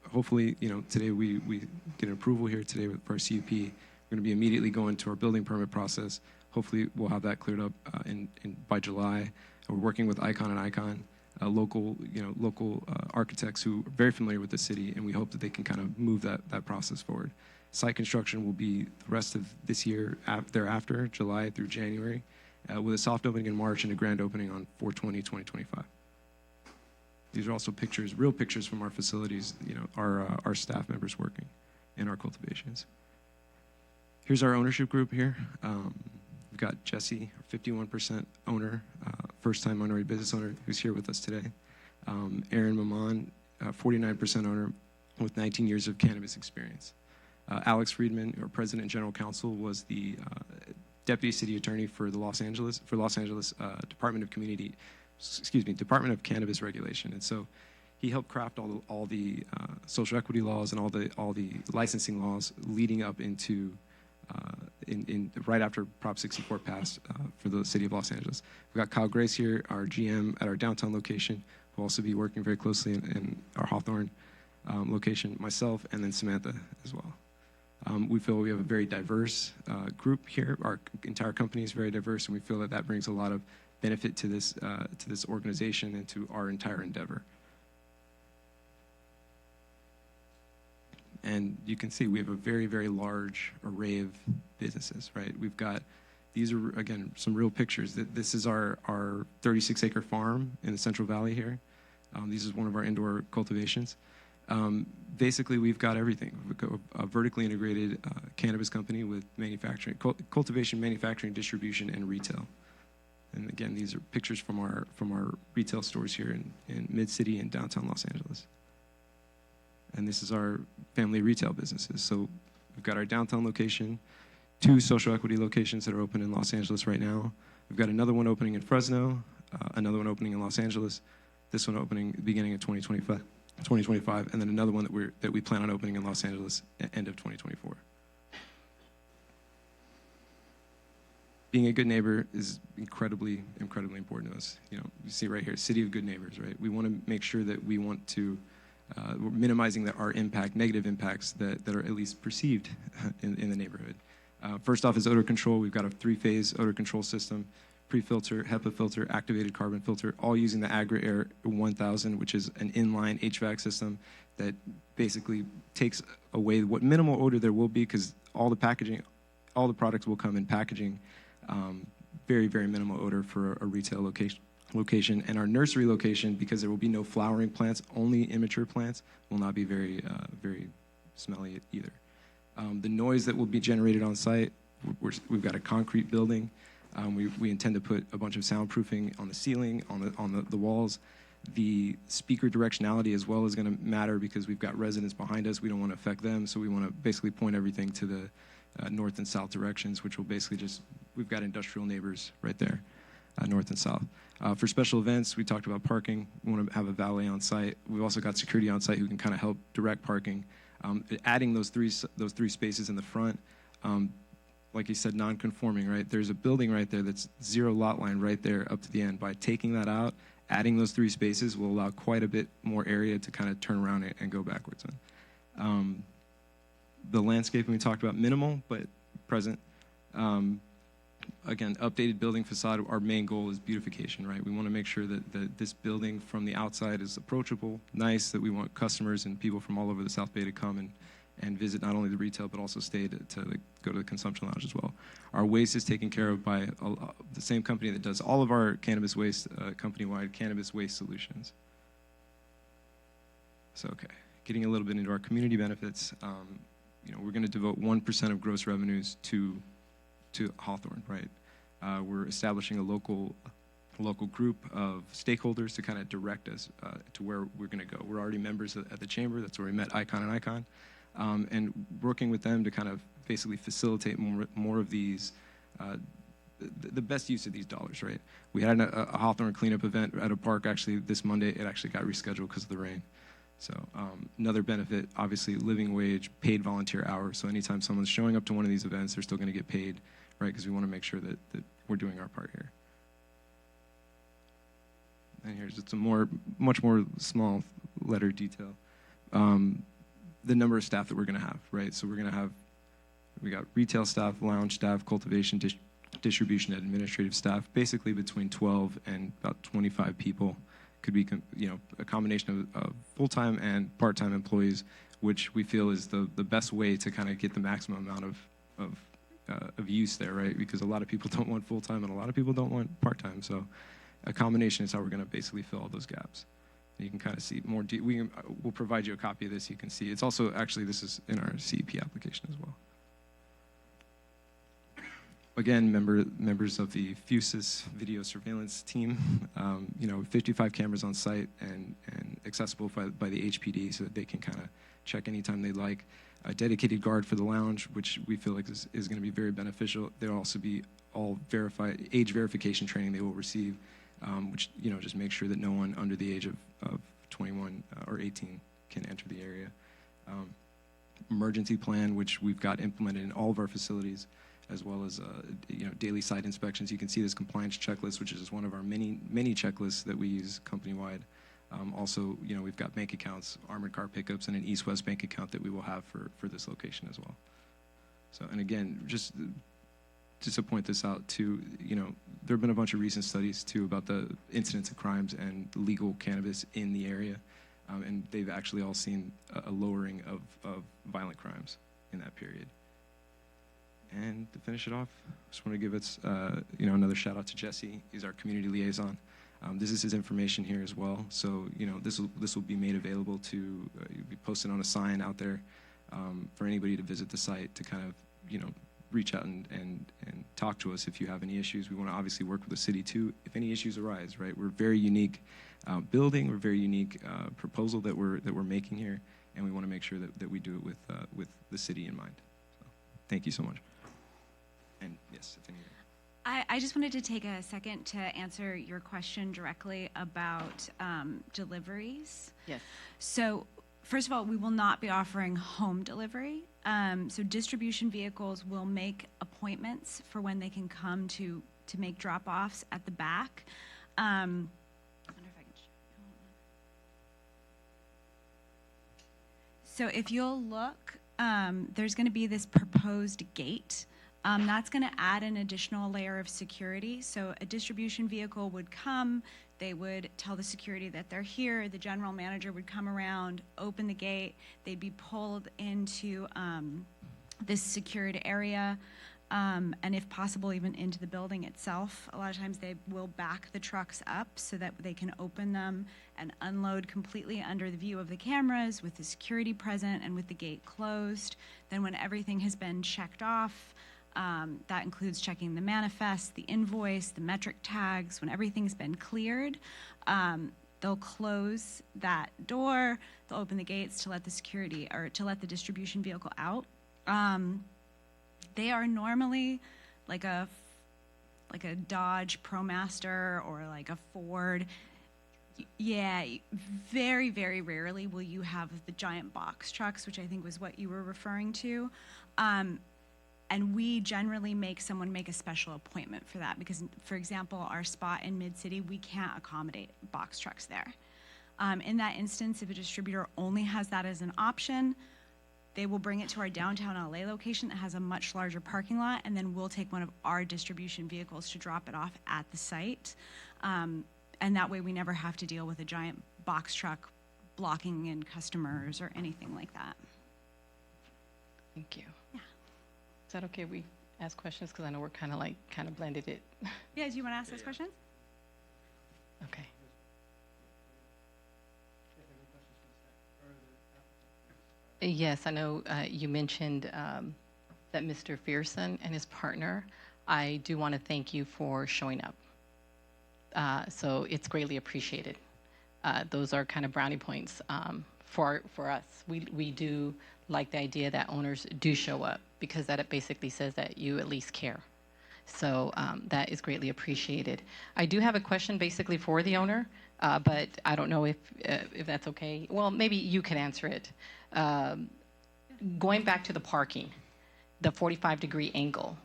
Hopefully, today we get an approval here today for our CUP. We're going to be immediately going to our building permit process. Hopefully, we'll have that cleared up by July. We're working with Icon and Icon, local architects who are very familiar with the city, and we hope that they can kind of move that process forward. Site construction will be the rest of this year, thereafter, July through January, with a soft opening in March and a grand opening on 4/20/2025. These are also pictures, real pictures from our facilities, our staff members working in our cultivations. Here's our ownership group here. We've got Jesse, 51% owner, first-time minority business owner, who's here with us today. Aaron Maman, 49% owner with 19 years of cannabis experience. Alex Friedman, our president and general counsel, was the deputy city attorney for Los Angeles Department of Cannabis Regulation, and so he helped craft all the social equity laws and all the licensing laws leading up into right after Prop 64 passed for the city of Los Angeles. We've got Kyle Grace here, our GM at our downtown location, will also be working very closely in our Hawthorne location, myself, and then Samantha as well. We feel we have a very diverse group here. Our entire company is very diverse, and we feel that that brings a lot of benefit to this organization and to our entire endeavor. And you can see we have a very, very large array of businesses, right? We've got, these are, again, some real pictures. This is our 36-acre farm in the Central Valley here. This is one of our indoor cultivations. Basically, we've got everything. We've got a vertically integrated cannabis company with manufacturing, cultivation, manufacturing, distribution, and retail. And again, these are pictures from our retail stores here in Mid-City and downtown Los Angeles. And this is our family retail businesses. So we've got our downtown location, 2 social equity locations that are open in Los Angeles right now. We've got another one opening in Fresno, another one opening in Los Angeles, this one opening beginning of 2025, and then another one that we plan on opening in Los Angeles at end of 2024. Being a good neighbor is incredibly, incredibly important to us. You know, you see right here, City of Good Neighbors, right? We want to make sure that we want to, we're minimizing our impact, negative impacts that are at least perceived in the neighborhood. First off is odor control. We've got a 3-phase odor control system, pre-filter, HEPA filter, activated carbon filter, all using the Agri-Air 1000, which is an inline HVAC system that basically takes away what minimal odor there will be, because all the packaging, all the products will come in packaging, very, very minimal odor for a retail location. And our nursery location, because there will be no flowering plants, only immature plants, will not be very, very smelly either. The noise that will be generated on site, we've got a concrete building. We intend to put a bunch of soundproofing on the ceiling, on the walls. The speaker directionality as well is going to matter because we've got residents behind us. We don't want to affect them, so we want to basically point everything to the north and south directions, which will basically just, we've got industrial neighbors right there, north and south. For special events, we talked about parking. We want to have a valet on site. We've also got security on site who can kind of help direct parking. Adding those three spaces in the front, like you said, non-conforming, right? There's a building right there that's 0 lot line right there up to the end. By taking that out, adding those 3 spaces will allow quite a bit more area to kind of turn around and go backwards in. The landscaping we talked about, minimal but present. Again, updated building facade. Our main goal is beautification, right? We want to make sure that this building from the outside is approachable, nice, that we want customers and people from all over the South Bay to come and visit not only the retail but also stay to go to the consumption lounge as well. Our waste is taken care of by the same company that does all of our cannabis waste, company-wide Cannabis Waste Solutions. So, okay, getting a little bit into our community benefits. You know, we're going to devote 1% of gross revenues to Hawthorne, right? We're establishing a local group of stakeholders to kind of direct us to where we're going to go. We're already members at the chamber. That's where we met Icon and Icon. And working with them to kind of basically facilitate more of these, the best use of these dollars, right? We had a Hawthorne cleanup event at a park actually this Monday. It actually got rescheduled because of the rain. So another benefit, obviously, living wage, paid volunteer hours. So anytime someone's showing up to one of these events, they're still going to get paid, right? Because we want to make sure that we're doing our part here. And here's just a much more small letter detail. The number of staff that we're going to have, right? So we got retail staff, lounge staff, cultivation, distribution, and administrative staff, basically between 12 and about 25 people. Could be, you know, a combination of full-time and part-time employees, which we feel is the best way to kind of get the maximum amount of use there, right? Because a lot of people don't want full-time and a lot of people don't want part-time. So a combination is how we're going to basically fill all those gaps. And you can kind of see more. We'll provide you a copy of this. You can see it's also actually this is in our CEP application as well. Again, members of the FUSIS video surveillance team, you know, 55 cameras on site and accessible by the HPD so that they can kind of check anytime they like. A dedicated guard for the lounge, which we feel like is going to be very beneficial. There'll also be all age verification training they will receive, which, you know, just make sure that no one under the age of 21 or 18 can enter the area. Emergency plan, which we've got implemented in all of our facilities, as well as you know, daily site inspections. You can see this compliance checklist, which is one of our many checklists that we use company-wide. Also, we've got bank accounts, armored car pickups, and an east-west bank account that we will have for this location as well. So, and again, just to point this out too, there have been a bunch of recent studies too about the incidence of crimes and legal cannabis in the area, and they've actually all seen a lowering of violent crimes in that period. And to finish it off, I just want to give another shout out to Jesse. He's our community liaison. This is his information here as well. So this will be made available to be posted on a sign out there for anybody to visit the site to kind of reach out and talk to us if you have any issues. We want to obviously work with the city too if any issues arise. Right, we're very unique building, we're very unique proposal that we're making here, and we want to make sure that we do it with the city in mind. So, thank you so much. And yes, if any. I just wanted to take a second to answer your question directly about deliveries. Yes. So, first of all, we will not be offering home delivery. So distribution vehicles will make appointments for when they can come to make drop-offs at the back. I wonder if I can So if you'll look, there's going to be this proposed gate. That's going to add an additional layer of security. So a distribution vehicle would come, they would tell the security that they're here, the general manager would come around, open the gate, they'd be pulled into this secured area, and if possible, even into the building itself. A lot of times they will back the trucks up so that they can open them and unload completely under the view of the cameras with the security present and with the gate closed. Then when everything has been checked off, that includes checking the manifest, the invoice, the metric tags. When everything's been cleared, they'll close that door, they'll open the gates to let the security or to let the distribution vehicle out. They are normally like a Dodge ProMaster or like a Ford. Yeah, very, very rarely will you have the giant box trucks, which I think was what you were referring to. And we generally make someone make a special appointment for that because, for example, our spot in Mid-City, we can't accommodate box trucks there. In that instance, if a distributor only has that as an option, they will bring it to our downtown LA location that has a much larger parking lot, and then we'll take one of our distribution vehicles to drop it off at the site. And that way we never have to deal with a giant box truck blocking in customers or anything like that. Thank you. Yeah. Is that okay if we ask questions? Because I know we're kind of blended it. Yeah, do you want to ask those questions? Okay. Yes, I know you mentioned that Mr. Fearson and his partner. I do want to thank you for showing up. So it's greatly appreciated. Those are kind of brownie points for us. We do like the idea that owners do show up because that it basically says that you at least care. So that is greatly appreciated. I do have a question basically for the owner, but I don't know if that's okay. Well, maybe you can answer it. Going back to the parking, the 45-degree angle,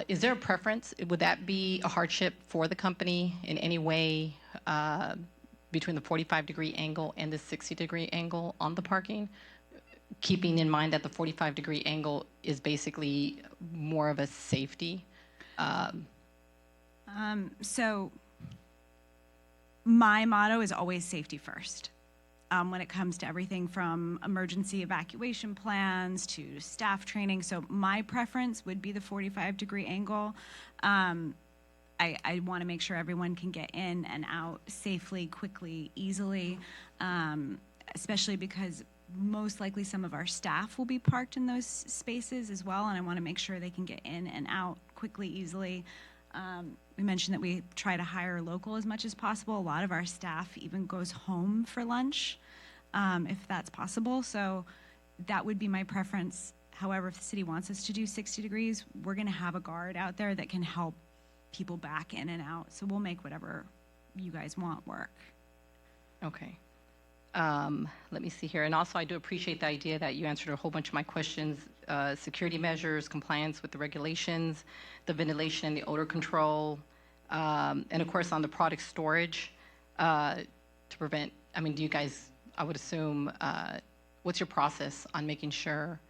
is there a preference? Would that be a hardship for the company in any way between the 45-degree angle and the 60-degree angle on the parking? Keeping in mind that the 45-degree angle is basically more of a safety. So my motto is always safety first. When it comes to everything from emergency evacuation plans to staff training. So my preference would be the 45-degree angle. I want to make sure everyone can get in and out safely, quickly, easily, especially because most likely some of our staff will be parked in those spaces as well, and I want to make sure they can get in and out quickly, easily. We mentioned that we try to hire local as much as possible. A lot of our staff even goes home for lunch, if that's possible. So that would be my preference. However, if the city wants us to do 60 degrees, we're going to have a guard out there that can help people back in and out. So we'll make whatever you guys want work. Okay. Let me see here. And also, I do appreciate the idea that you answered a whole bunch of my questions, security measures, compliance with the regulations, the ventilation and the odor control, and of course, on the product storage. to prevent, I mean, do you guys, I would assume, what's your process on making sure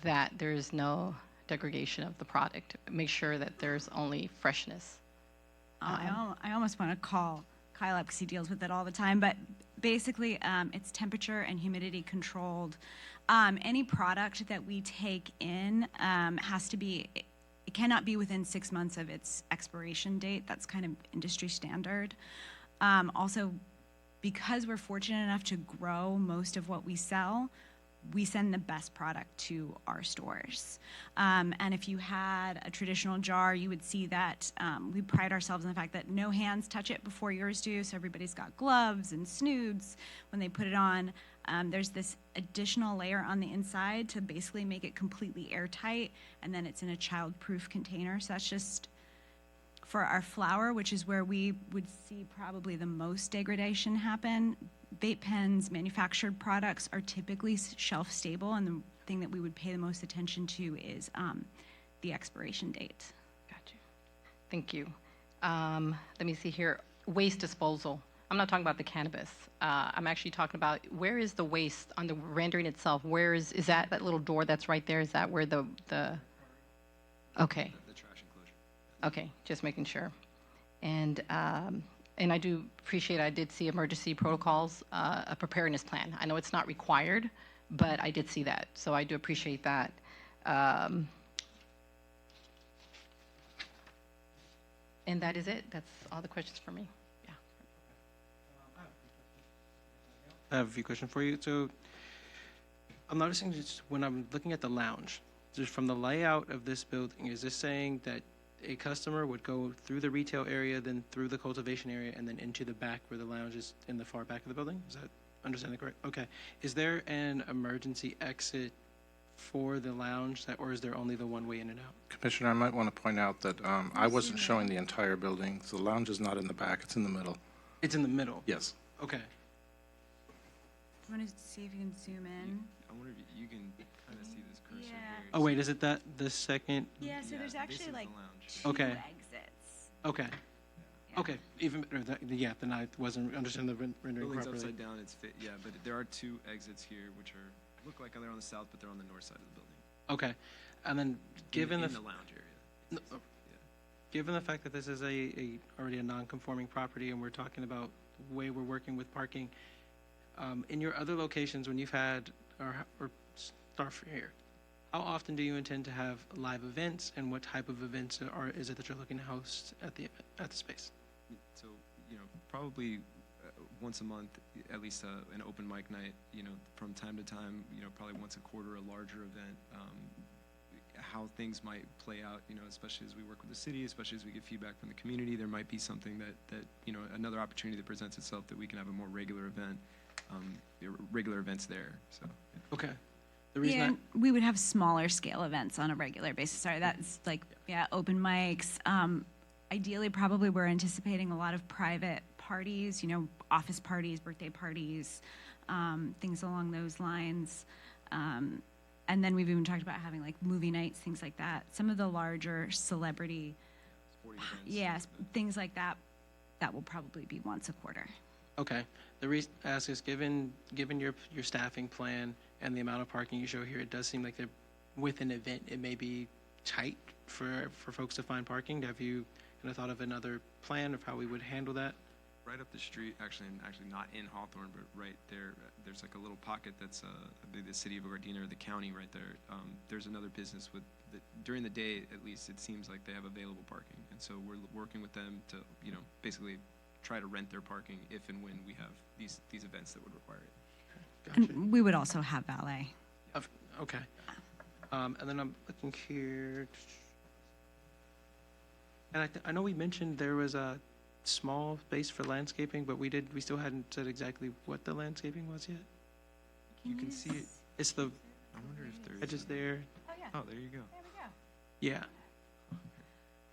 that there's no degradation of the product? Make sure that there's only freshness. I almost want to call Kyle up because he deals with it all the time, but basically it's temperature and humidity controlled. Any product that we take in has to be, it cannot be within 6 months of its expiration date. That's kind of industry standard. Also, because we're fortunate enough to grow most of what we sell, we send the best product to our stores. And if you had a traditional jar, you would see that we pride ourselves in the fact that no hands touch it before yours do. So everybody's got gloves and snoods when they put it on. There's this additional layer on the inside to basically make it completely airtight, and then it's in a child-proof container. So that's just for our flour, which is where we would see probably the most degradation happen. Vape pens, manufactured products are typically shelf stable, and the thing that we would pay the most attention to is the expiration date. Gotcha. Thank you. Let me see here. Waste disposal. I'm not talking about the cannabis. I'm actually talking about where is the waste on the rendering itself? Where is that little door that's right there? Is that where the okay. The trash enclosure. Okay, just making sure. And I do appreciate, I did see emergency protocols, a preparedness plan. I know it's not required, but I did see that, so I do appreciate that. And that is it. That's all the questions for me. Yeah. I have a few questions for you. So I'm noticing just when I'm looking at the lounge, just from the layout of this building, is this saying that a customer would go through the retail area, then through the cultivation area, and then into the back where the lounge is in the far back of the building? Is that understanding correct? Okay. Is there an emergency exit for the lounge, or is there only the one way in and out? Commissioner, I might want to point out that I wasn't showing the entire building. So the lounge is not in the back, it's in the middle. It's in the middle? Yes. Okay. I want to see if you can zoom in. I wonder if you can kind of see this cursor Yeah. here. Oh, wait, is it that the second? Yeah, so there's this actually is like the lounge. 2 Okay. exits. Okay. Yeah. Okay. Even better. Yeah, then I wasn't understanding the rendering Building's properly. upside down. Yeah, but there are 2 exits here, which look like they're on the south, but they're on the north side of the building. Okay. And then given in the the lounge area. No, given the fact that this is already a non-conforming property and we're talking about the way we're working with parking, in your other locations when you've had, or start from here, how often do you intend to have live events, and what type of events is it that you're looking to host at the space? So, probably once a month, at least an open mic night, from time to time, probably once a quarter, a larger event. How things might play out, especially as we work with the city, especially as we get feedback from the community, there might be something that another opportunity that presents itself that we can have a more regular event, regular events there, so. Okay. The reason Yeah, and we would have smaller scale events on a regular basis. Sorry, that's like, open mics. Ideally, probably we're anticipating a lot of private parties, office parties, birthday parties, things along those lines. And then we've even talked about having like movie nights, things like that. Some of the larger celebrity, Sporting events. yes, things like that, that will probably be once a quarter. Okay. The reason I ask is given your staffing plan and the amount of parking you show here, it does seem like with an event, it may be tight for folks to find parking. Have you kind of thought of another plan of how we would handle that? Right up the street, actually not in Hawthorne, but right there, there's like a little pocket that's the city of Gardena, or the county right there. There's another business during the day, at least, it seems like they have available parking. And so we're working with them to, basically try to rent their parking if and when we have these events that would require it. Gotcha. And we would also have valet. Okay. And then I'm looking here. And I know we mentioned there was a small space for landscaping, but we still hadn't said exactly what the landscaping was yet. You can see it. It's the I wonder if there's. edges there. Oh, yeah. Oh, there you go. There we go. Yeah.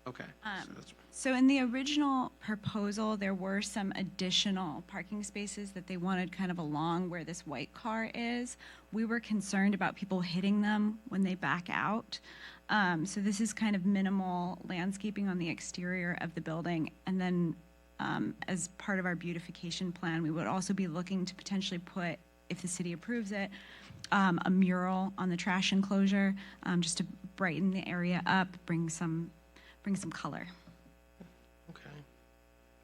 Okay. So in the original proposal, there were some additional parking spaces that they wanted kind of along where this white car is. We were concerned about people hitting them when they back out. So this is kind of minimal landscaping on the exterior of the building. And then as part of our beautification plan, we would also be looking to potentially put, if the city approves it, a mural on the trash enclosure, just to brighten the area up, bring some color. Okay.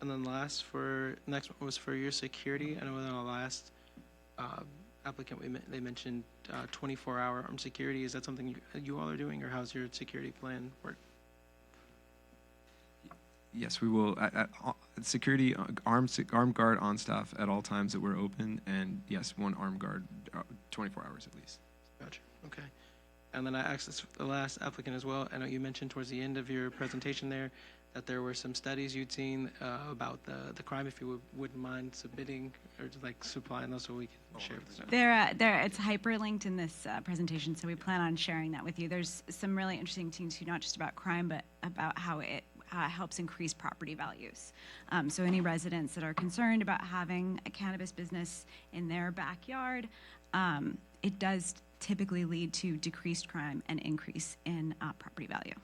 And then next one was for your security. I know in our last applicant, they mentioned 24-hour armed security. Is that something you all are doing, or how's your security plan work? Yes, we will. Security, armed guard on staff at all times that we're open, and yes, one armed guard, 24 hours at least. Gotcha. Okay. And then I asked this the last applicant as well. I know you mentioned towards the end of your presentation there that there were some studies you'd seen about the crime. If you wouldn't mind submitting or just like supplying those so we can share with them. It's hyperlinked in this presentation, so we plan on sharing that with you. There's some really interesting things too, not just about crime, but about how it helps increase property values. So any residents that are concerned about having a cannabis business in their backyard, it does typically lead to decreased crime and increase in property value.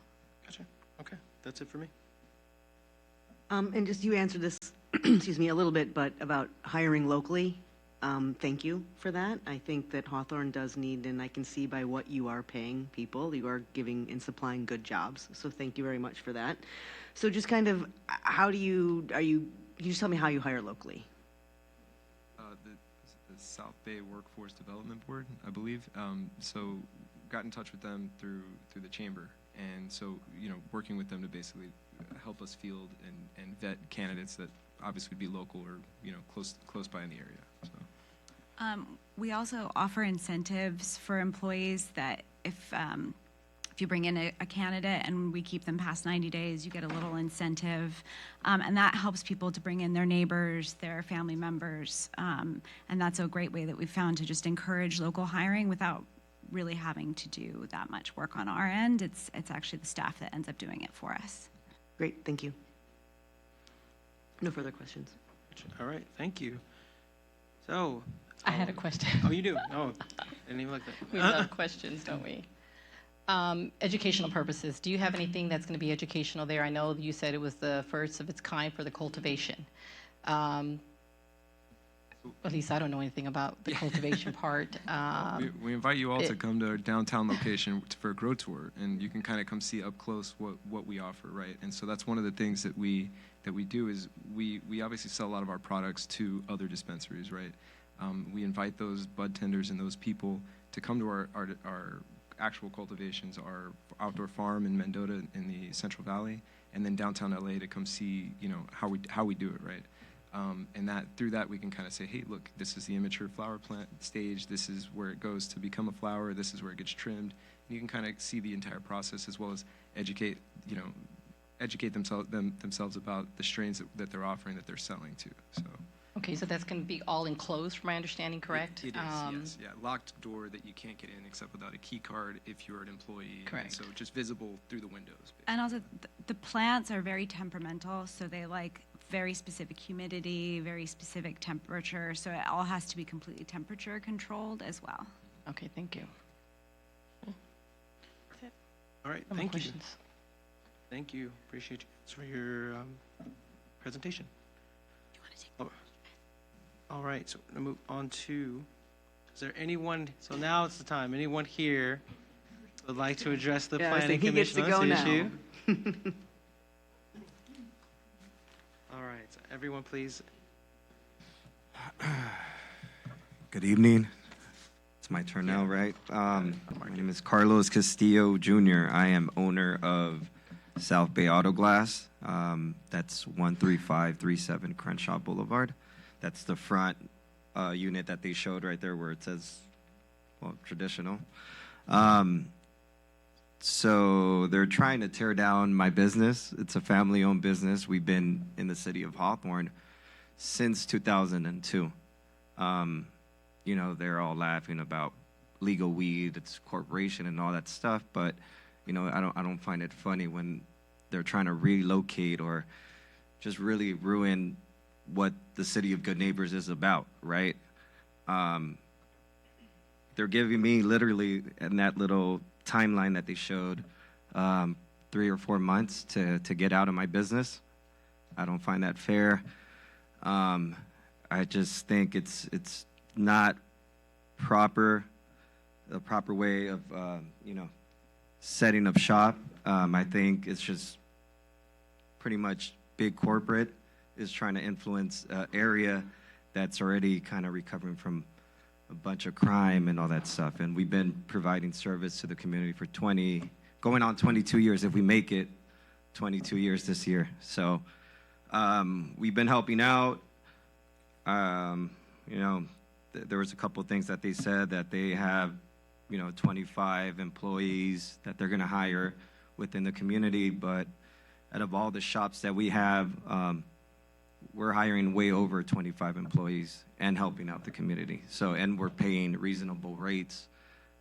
Gotcha. Okay. That's it for me. And just you answered this, excuse me, a little bit, but about hiring locally. Thank you for that. I think that Hawthorne does need, and I can see by what you are paying people, you are giving and supplying good jobs. So thank you very much for that. So just kind of, can you just tell me how you hire locally? The South Bay Workforce Development Board, I believe. So got in touch with them through the chamber, and so working with them to basically help us field and vet candidates that obviously would be local or close by in the area. So. We also offer incentives for employees that if you bring in a candidate and we keep them past 90 days, you get a little incentive. And that helps people to bring in their neighbors, their family members. And that's a great way that we've found to just encourage local hiring without really having to do that much work on our end. It's actually the staff that ends up doing it for us. Great, thank you. No further questions. All right, thank you. So. I had a question. Oh, you do? Oh, I didn't even like that. We love questions, don't we? Educational purposes. Do you have anything that's going to be educational there? I know you said it was the first of its kind for the cultivation. At least I don't know anything about the cultivation part. We invite you all to come to our downtown location for a grow tour, and you can kind of come see up close what we offer, right? And so that's one of the things that we do is we obviously sell a lot of our products to other dispensaries, right? We invite those bud tenders and those people to come to our actual cultivations, our outdoor farm in Mendota in the Central Valley, and then downtown LA to come see how we do it, right? And through that we can kind of say, hey, look, this is the immature flower plant stage. This is where it goes to become a flower. This is where it gets trimmed. And you can kind of see the entire process as well as educate themselves about the strains that they're offering, that they're selling to. So. Okay, so that's going to be all enclosed, from my understanding, correct? It is, yes. Yeah, locked door that you can't get in except without a key card if you're an employee. Correct. And so just visible through the windows. Basically. And also, the plants are very temperamental, so they like very specific humidity, very specific temperature, so it all has to be completely temperature controlled as well. Okay, thank you. All right, No more thank you. questions. Thank you. Appreciate you for your presentation. Do you want to take? Oh. All right, so we're going to move on to, is there anyone, so now it's the time, anyone here would like to address the Yeah, I was planning thinking he gets commission to on go this now. issue? All right, so everyone please. Good evening. It's my turn now, right? My name is Carlos Castillo Jr. I am owner of South Bay Auto Glass. That's 13537 Crenshaw Boulevard. That's the front unit that they showed right there where it says, well, traditional. So they're trying to tear down my business. It's a family-owned business. We've been in the city of Hawthorne since 2002. They're all laughing about legal weed, it's corporation and all that stuff, but I don't find it funny when they're trying to relocate or just really ruin what the city of Good Neighbors is about, right? They're giving me literally in that little timeline that they showed 3 or 4 months to get out of my business. I don't find that fair. I just think it's not proper, the proper way of, setting up shop. I think it's just pretty much big corporate is trying to influence an area that's already kind of recovering from a bunch of crime and all that stuff. And we've been providing service to the community for going on 22 years, if we make it 22 years this year. So we've been helping out. There was a couple of things that they said that they have, 25 employees that they're going to hire within the community. But out of all the shops that we have, we're hiring way over 25 employees and helping out the community. So, and we're paying reasonable rates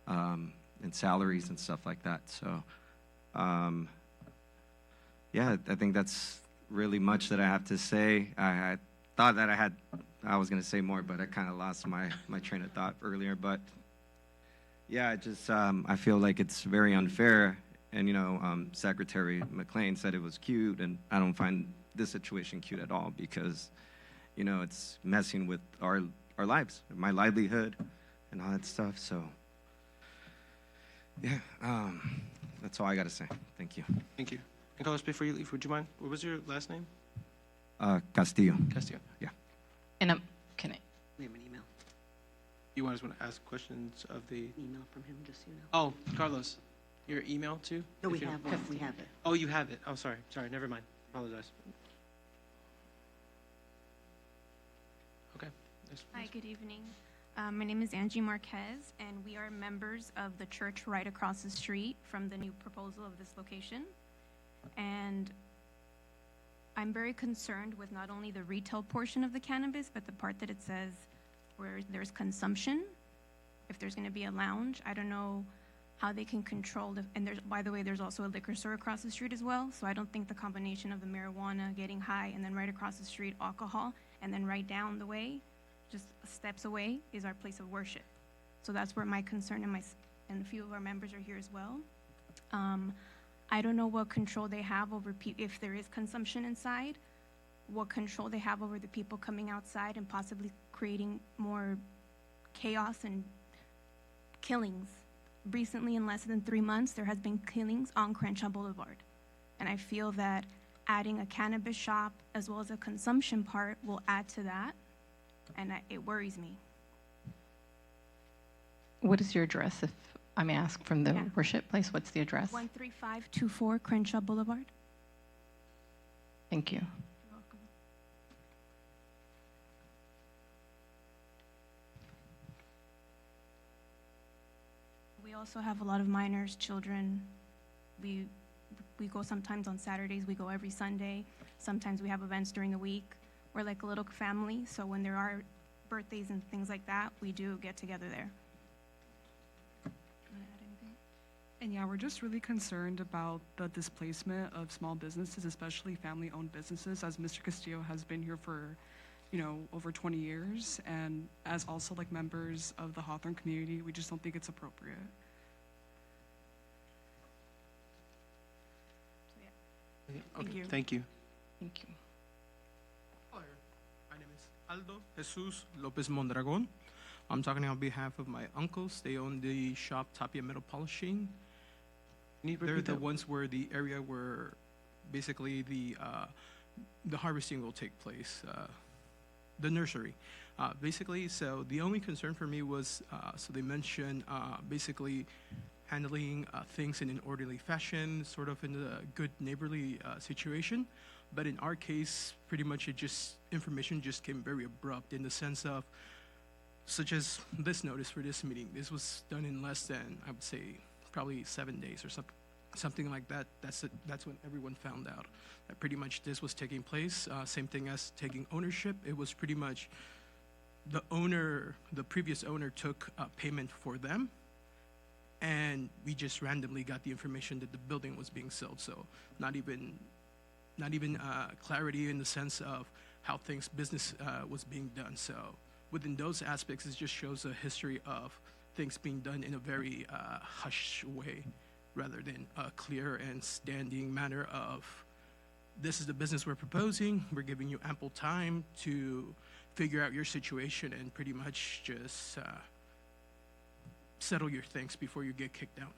and salaries and stuff like that. So, yeah, I think that's really much that I have to say. I thought that I was going to say more, but I kind of lost my train of thought earlier. But yeah, I feel like it's very unfair. And, Secretary McLean said it was cute, and I don't find this situation cute at all because, it's messing with our lives, my livelihood, and all that stuff. So, yeah, that's all I got to say. Thank you. Thank you. And Carlos, before you leave, would you mind? What was your last name? Castillo. Castillo. Yeah. And can I? We have an email. You want to ask questions of the... Email from him, just so you know. Oh, Carlos, your email too? No, we If you- have one. We have it. Oh, you have it. Oh, sorry. Sorry, never mind. Apologize. Okay. Hi, good evening. My name is Angie Marquez, and we are members of the church right across the street from the new proposal of this location. And I'm very concerned with not only the retail portion of the cannabis, but the part that it says where there's consumption, if there's going to be a lounge. I don't know how they can control and by the way, there's also a liquor store across the street as well. So I don't think the combination of the marijuana, getting high, and then right across the street, alcohol, and then right down the way, just steps away, is our place of worship. So that's where my concern and a few of our members are here as well. I don't know what control they have over if there is consumption inside, what control they have over the people coming outside and possibly creating more chaos and killings. Recently, in less than 3 months, there has been killings on Crenshaw Boulevard. And I feel that adding a cannabis shop as well as a consumption part will add to that, and it worries me. What is your address, if I may ask, from the worship place? What's the address? 13524 Crenshaw Boulevard. Thank you. You're welcome. We also have a lot of minors, children. We go sometimes on Saturdays, we go every Sunday. Sometimes we have events during the week. We're like a little family, so when there are birthdays and things like that, we do get together there. Want to add anything? And yeah, we're just really concerned about the displacement of small businesses, especially family-owned businesses, as Mr. Castillo has been here for, over 20 years. And as also like members of the Hawthorne community, we just don't think it's appropriate. Okay. you. Thank you. Thank you. Hello, my name is Aldo Jesus Lopez Mondragon. I'm talking on behalf of my uncles. They own the shop Tapia Metal Polishing. They're the ones where the area where basically the harvesting will take place, the nursery. Basically, so the only concern for me was, so they mentioned basically handling things in an orderly fashion, sort of in a good neighborly situation. But in our case, pretty much information just came very abrupt in the sense of, such as this notice for this meeting. This was done in less than, I would say, probably 7 days or something like that. That's when everyone found out that pretty much this was taking place. Same thing as taking ownership. It was pretty much the previous owner took payment for them, and we just randomly got the information that the building was being sold. So not even clarity in the sense of how business was being done. So within those aspects, it just shows a history of things being done in a very hush way, rather than a clear and standing manner of this is the business we're proposing. We're giving you ample time to figure out your situation and pretty much just settle your things before you get kicked out.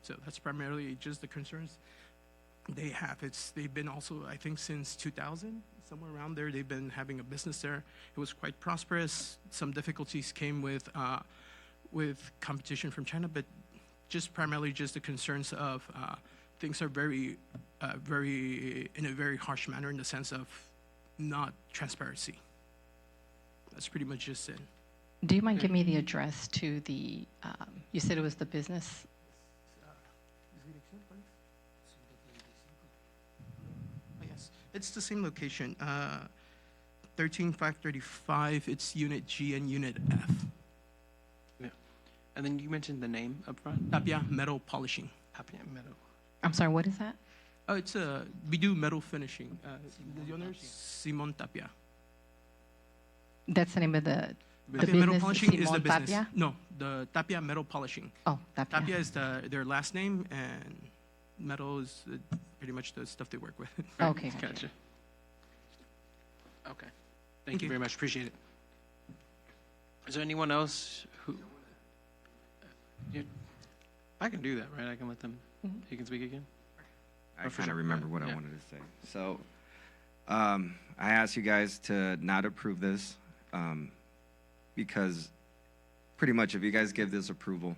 So that's primarily just the concerns they have. They've been also, I think, since 2000, somewhere around there, they've been having a business there. It was quite prosperous. Some difficulties came with competition from China, but just primarily just the concerns of things are very in a very harsh manner in the sense of not transparency. That's pretty much just it. Do you mind giving me the address to the, you said it was the business? Yes, it's the same location. 13535, it's Unit G and Unit F. Yeah. And then you mentioned the name up front? Tapia Metal Polishing. Tapia Metal. I'm sorry, what is that? Oh, we do metal finishing. The owner is Simon Tapia. That's the name of the Tapia Metal business, Polishing is the Simon business. Tapia? No, the Tapia Metal Polishing. Oh, Tapia. Tapia is their last name, and metal is pretty much the stuff they work with. Okay. Gotcha. Okay. Thank you very much. Appreciate it. Is there anyone else who? I can do that, right? I can let them. You can speak again. I kind of remember what I wanted to say. So, I asked you guys to not approve this because pretty much if you guys give this approval,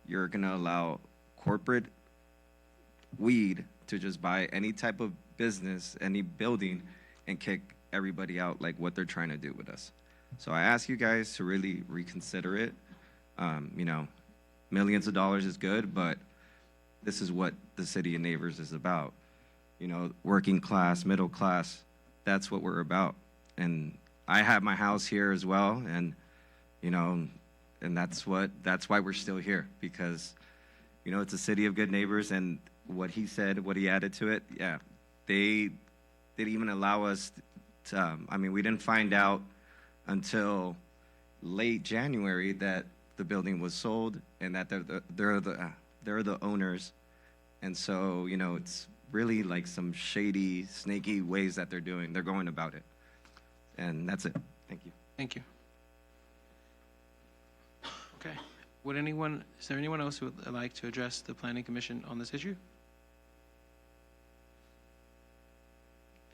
you're going to allow corporate weed to just buy any type of business, any building, and kick everybody out like what they're trying to do with us. So I ask you guys to really reconsider it. Millions of dollars is good, but this is what the city of Neighbors is about. Working class, middle class, that's what we're about. And I have my house here as well, and and that's why we're still here, because it's a city of good neighbors. And what he said, what he added to it, yeah, they didn't even allow us to, we didn't find out until late January that the building was sold and that they're the owners. And so, it's really like some shady, snaky ways that they're going about it. And that's it. Thank you. Thank you. Okay. Is there anyone else who would like to address the Planning Commission on this issue?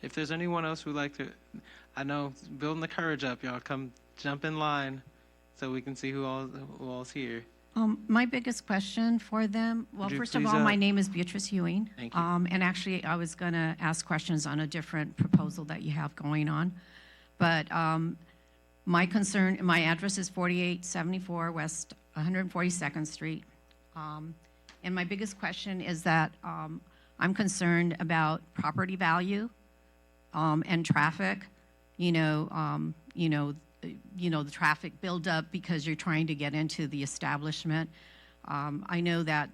If there's anyone else who'd like to, I know, building the courage up, y'all. Come jump in line so we can see who all's here. My biggest question for them, well, Would you first of please, all, my name is Beatrice Ewing. Thank you. And actually, I was going to ask questions on a different proposal that you have going on. But my address is 4874 West 142nd Street. And my biggest question is that I'm concerned about property value and traffic. The traffic buildup because you're trying to get into the establishment. I know that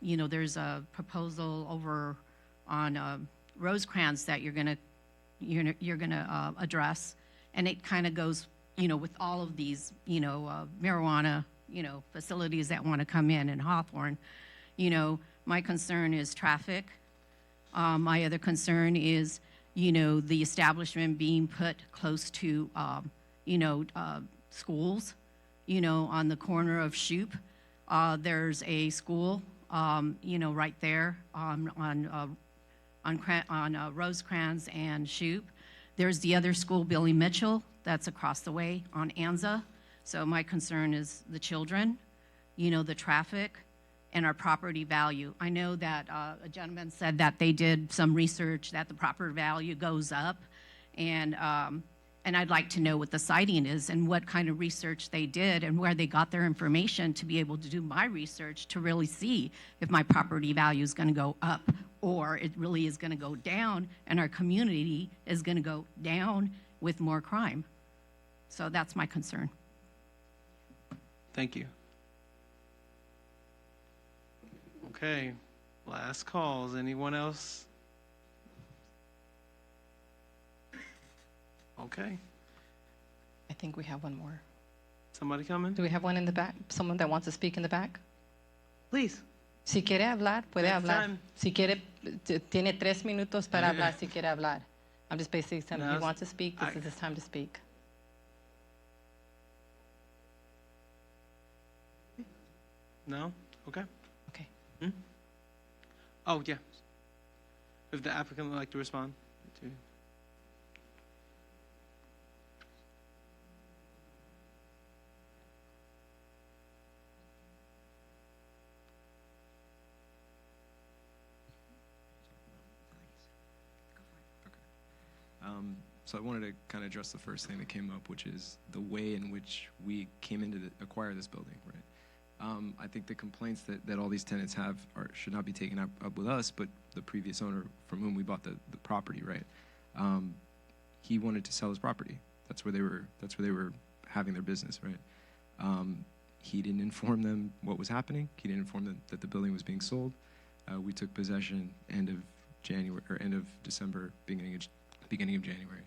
there's a proposal over on Rosecrans that you're gonna address, and it kind of goes, with all of these, marijuana, facilities that want to come in Hawthorne. My concern is traffic. My other concern is, the establishment being put close to schools, on the corner of Shoup. There's a school, right there on Rosecrans and Shoup. There's the other school, Billy Mitchell, that's across the way on Anza. So my concern is the children, the traffic, and our property value. I know that a gentleman said that they did some research that the property value goes up, and I'd like to know what the citing is and what kind of research they did and where they got their information to be able to do my research to really see if my property value is going to go up or it really is going to go down and our community is going to go down with more crime. So that's my concern. Thank you. Okay, last calls. Anyone else? Okay. I think we have one more. Somebody coming? Do we have one in the back? Someone that wants to speak in the back? Please. Si quiere hablar, puede That's hablar. time. Si quiere, tiene 3 minutos para hablar si quiere hablar. I'm just basically saying, if he No, wants to speak, this is his time to speak. No? Okay. Okay. Oh, yeah. If the applicant would like to respond to. So I wanted to kind of address the first thing that came up, which is the way in which we came in to acquire this building, right? I think the complaints that all these tenants have should not be taken up with us, but the previous owner from whom we bought the property, right? He wanted to sell his property. That's where they were having their business, right? He didn't inform them what was happening. He didn't inform them that the building was being sold. We took possession end of January or end of December, beginning of January.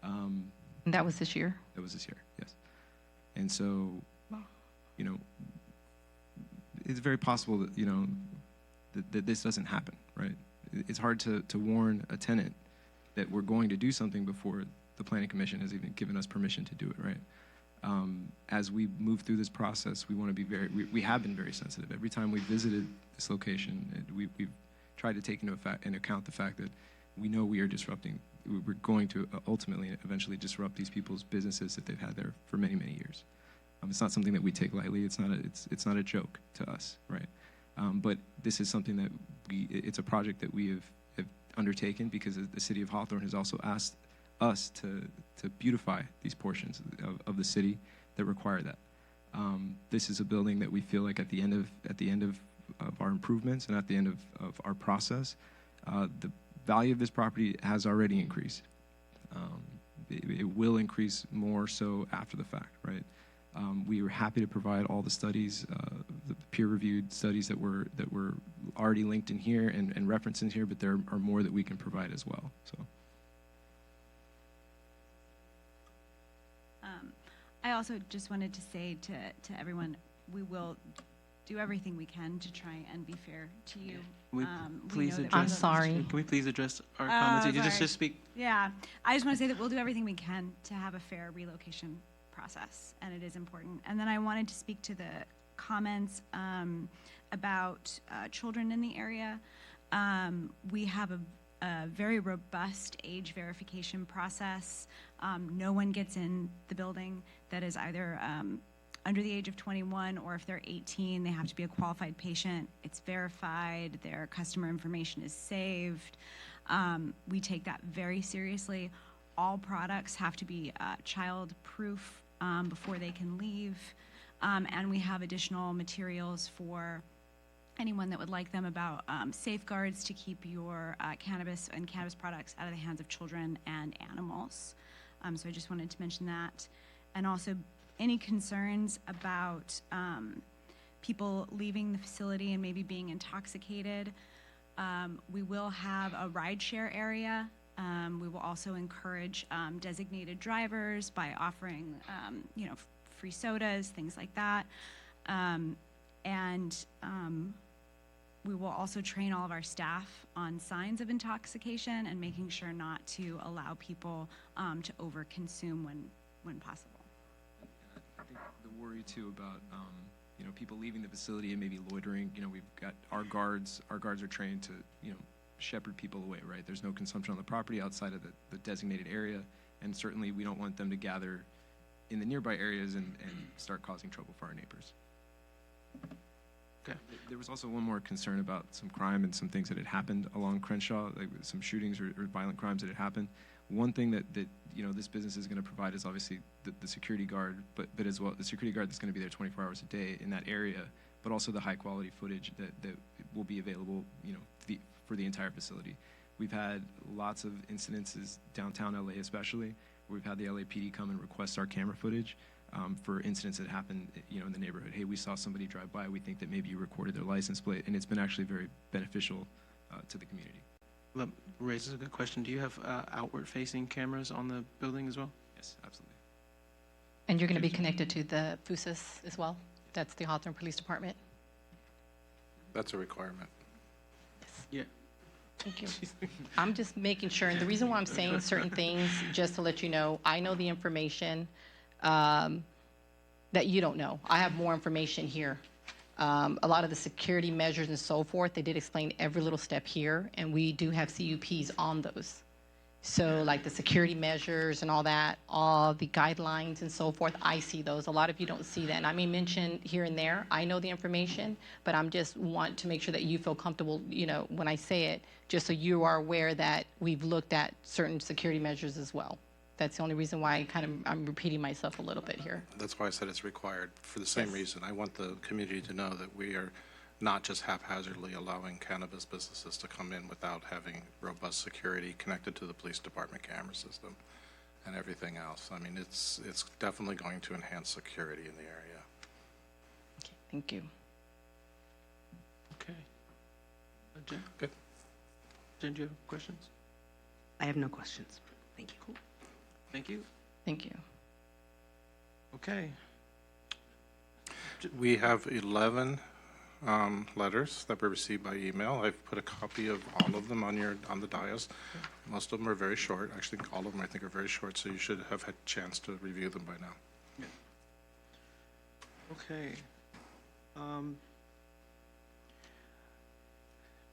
And that was this year? That was this year, yes. And so, you know, it's very possible that, you know, that this doesn't happen, right? It's hard to warn a tenant that we're going to do something before the Planning Commission has even given us permission to do it, right? As we move through this process, we want to be we have been very sensitive. Every time we visited this location, we've tried to take into account the fact that we know we are disrupting. We're going to ultimately and eventually disrupt these people's businesses that they've had there for many, many years. It's not something that we take lightly. It's not a joke to us, right? But this is something that it's a project that we have undertaken because the city of Hawthorne has also asked us to beautify these portions of the city that require that. This is a building that we feel like at the end of our improvements and at the end of our process, the value of this property has already increased. It will increase more so after the fact, right? We were happy to provide all the studies, the peer-reviewed studies that were already linked in here and referenced in here, but there are more that we can provide as well. So. I also just wanted to say to everyone, we will do everything we can to try and be fair to you. Please know that address. I'm sorry. Can we please address our comments? You Sorry. just speak. Yeah, I just want to say that we'll do everything we can to have a fair relocation process, and it is important. And then I wanted to speak to the comments about children in the area. We have a very robust age verification process. No one gets in the building that is either under the age of 21, or if they're 18, they have to be a qualified patient. It's verified, their customer information is saved. We take that very seriously. All products have to be child-proof before they can leave. And we have additional materials for anyone that would like them about safeguards to keep your cannabis and cannabis products out of the hands of children and animals. So I just wanted to mention that. And also, any concerns about people leaving the facility and maybe being intoxicated, we will have a rideshare area. We will also encourage designated drivers by offering, free sodas, things like that. We will also train all of our staff on signs of intoxication and making sure not to allow people to overconsume when possible. I think the worry too about people leaving the facility and maybe loitering. We've got our guards. Our guards are trained to shepherd people away. Right? There's no consumption on the property outside of the designated area, and certainly we don't want them to gather in the nearby areas and start causing trouble for our neighbors. Okay. There was also one more concern about some crime and some things that had happened along Crenshaw, like some shootings or violent crimes that had happened. One thing that this business is going to provide is obviously the security guard, but as well the security guard that's going to be there 24 hours a day in that area, but also the high quality footage that will be available, for the entire facility. We've had lots of incidences downtown LA, especially, where we've had the LAPD come and request our camera footage for incidents that happened, in the neighborhood. Hey, we saw somebody drive by. We think that maybe you recorded their license plate, and it's been actually very beneficial to the community. That raises a good question. Do you have outward-facing cameras on the building as well? Yes, absolutely. And you're going to be connected to the FUSIS as well? That's the Hawthorne Police Department? That's a requirement. Yeah. Thank you. I'm just making sure, and the reason why I'm saying certain things, just to let you know, I know the information that you don't know. I have more information here. A lot of the security measures and so forth, they did explain every little step here, and we do have CUPs on those. So like the security measures and all that, all the guidelines and so forth, I see those. A lot of you don't see that. And I may mention here and there, I know the information, but I'm just want to make sure that you feel comfortable, you know, when I say it, just so you are aware that we've looked at certain security measures as well. That's the only reason why I'm repeating myself a little bit here. That's why I said it's required, for the same reason. I want the community to know that we are not just haphazardly allowing cannabis businesses to come in without having robust security connected to the police department camera system and everything else. I mean, it's definitely going to enhance security in the area. Okay, thank you. Okay. Jen? Good. Jen, do you have questions? I have no questions. Thank you. Cool. Thank you. Thank you. Okay. We have 11 letters that were received by email. I've put a copy of all of them on the dais. Most of them are very short. Actually, all of them I think are very short, so you should have had a chance to review them by now. Yeah. Okay.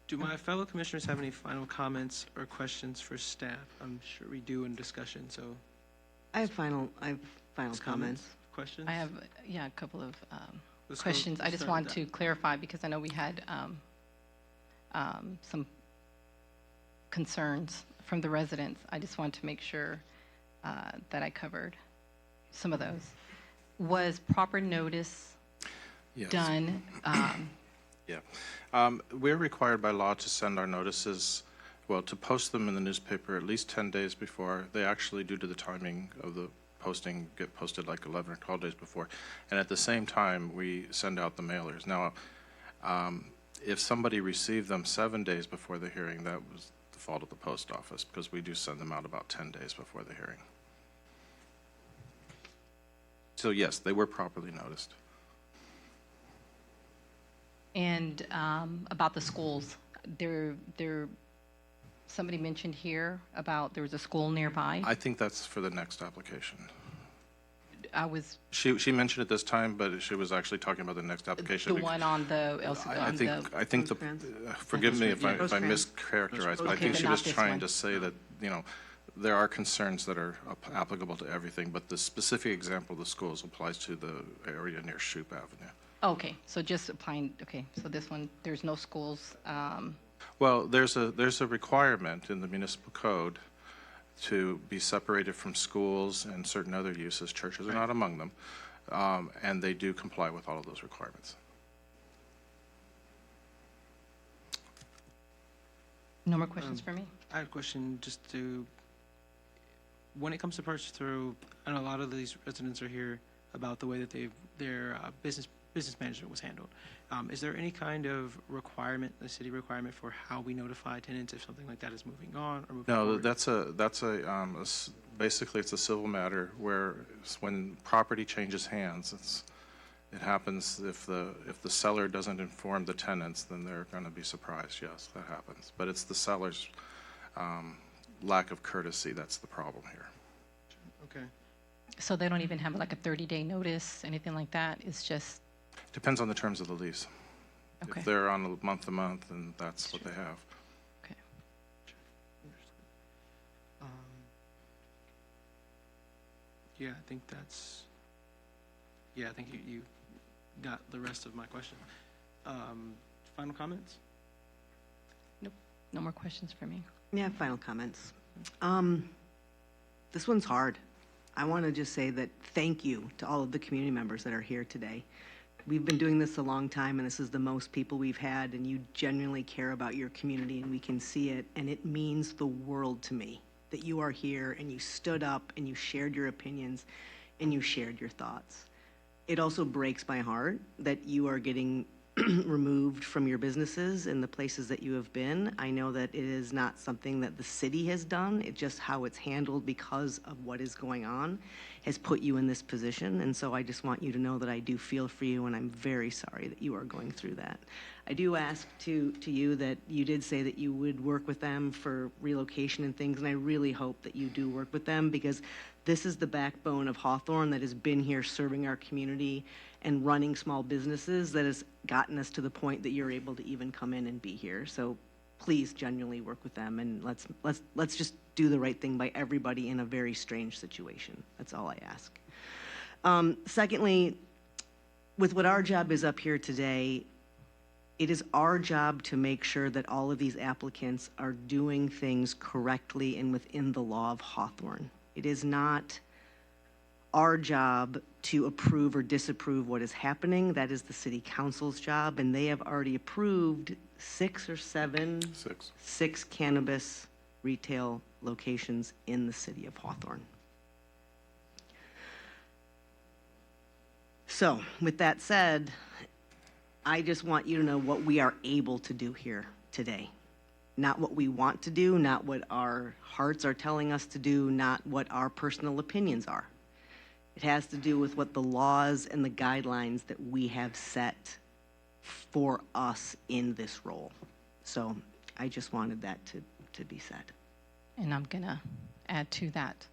Do my fellow commissioners have any final comments or questions for staff? I'm sure we do in discussion, so. I have final comments. Questions? I have, a couple of Let's go questions. I just start with want to clarify, because I know we had some concerns from the residents. I just want to make sure that I covered some of those. Was proper notice Yes. done? Yeah. We're required by law to send our notices, well, to post them in the newspaper at least 10 days before. They actually, due to the timing of the posting, get posted like 11 or 12 days before. And at the same time, we send out the mailers. Now, if somebody received them 7 days before the hearing, that was the fault of the post office, because we do send them out about 10 days before the hearing. So yes, they were properly noticed. And about the schools, somebody mentioned here about there was a school nearby. I think that's for the next application. She mentioned it this time, but she was actually talking about the next application. The one on the I think forgive me if I mischaracterized, but I think she was trying to say that, you know, there are concerns that are applicable to everything, but the specific example of the schools applies to the area near Shoup Avenue. Okay, so just applying, okay, so this one, there's no schools. Well, there's a requirement in the municipal code to be separated from schools and certain other uses. Churches are not among them, and they do comply with all of those requirements. No more questions for me? I have a question just to, when it comes to purchase through, I know a lot of these residents are here about the way that their business management was handled. Is there any kind of requirement, the city requirement, for how we notify tenants if something like that is moving on or moving forward? No, basically it's a civil matter where when property changes hands, it happens if the seller doesn't inform the tenants, then they're going to be surprised. Yes, that happens. But it's the seller's lack of courtesy that's the problem here. Okay. So they don't even have like a 30-day notice, anything like that? It's just... Depends on the terms of the lease. Okay. If they're on a month-to-month, then that's what they have. Okay. Yeah, I think that's, I think you got the rest of my question. Final comments? Nope, no more questions for me. Yeah, final comments. This one's hard. I want to just say that thank you to all of the community members that are here today. We've been doing this a long time, and this is the most people we've had, and you genuinely care about your community, and we can see it, and it means the world to me that you are here, and you stood up, and you shared your opinions, and you shared your thoughts. It also breaks my heart that you are getting removed from your businesses and the places that you have been. I know that it is not something that the city has done. It's just how it's handled because of what is going on has put you in this position. And so I just want you to know that I do feel for you, and I'm very sorry that you are going through that. I do ask to you that you did say that you would work with them for relocation and things, and I really hope that you do work with them, because this is the backbone of Hawthorne that has been here serving our community and running small businesses that has gotten us to the point that you're able to even come in and be here. So please genuinely work with them, and let's just do the right thing by everybody in a very strange situation. That's all I ask. Secondly, with what our job is up here today, it is our job to make sure that all of these applicants are doing things correctly and within the law of Hawthorne. It is not our job to approve or disapprove what is happening. That is the city council's job, and they have already approved six cannabis retail locations in the city of Hawthorne. So, with that said, I just want you to know what we are able to do here today. Not what we want to do, not what our hearts are telling us to do, not what our personal opinions are. It has to do with what the laws and the guidelines that we have set for us in this role. So I just wanted that to be said. And I'm going to add to that.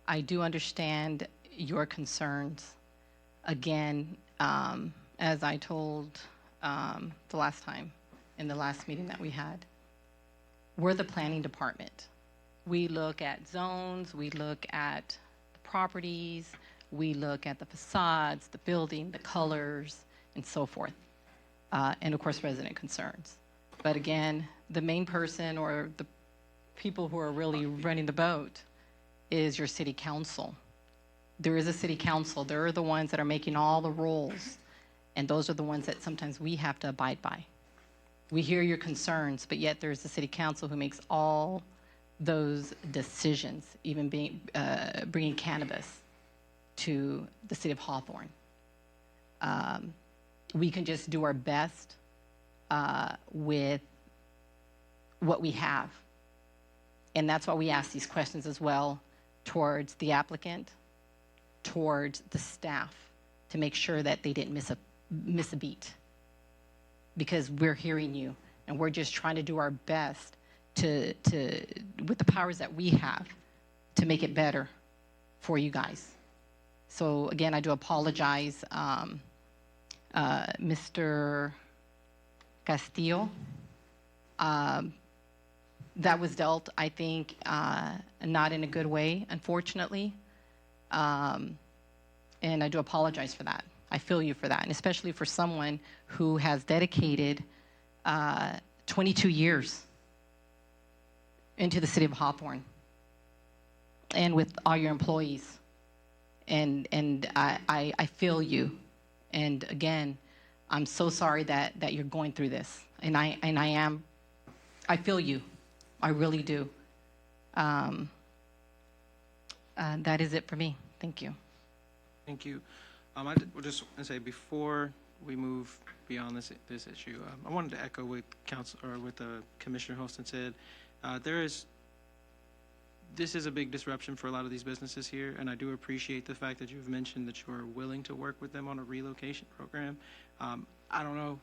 I do understand your concerns. Again, as I told the last time in the last meeting that we had, we're the planning department. We look at zones, we look at the properties, we look at the facades, the building, the colors, and so forth. And of course, resident concerns. But again, the main person or the people who are really running the boat is your city council. There is a city council. They're the ones that are making all the rules. And those are the ones that sometimes we have to abide by. We hear your concerns, but yet there's the city council who makes all those decisions, even bringing cannabis to the city of Hawthorne. We can just do our best with what we have. And that's why we ask these questions as well towards the applicant, towards the staff, to make sure that they didn't miss a beat. Because we're hearing you, and we're just trying to do our best to with the powers that we have, to make it better for you guys. So again, I do apologize, Mr. Castillo. That was dealt, I think, not in a good way, unfortunately. And I do apologize for that. I feel you for that, and especially for someone who has dedicated 22 years into the city of Hawthorne and with all your employees. And I feel you. And again, I'm so sorry that you're going through this. And I feel you. I really do. That is it for me. Thank you. Thank you. I just want to say, before we move beyond this issue, I wanted to echo what Commissioner Holston said. This is a big disruption for a lot of these businesses here, and I do appreciate the fact that you've mentioned that you are willing to work with them on a relocation program. I don't know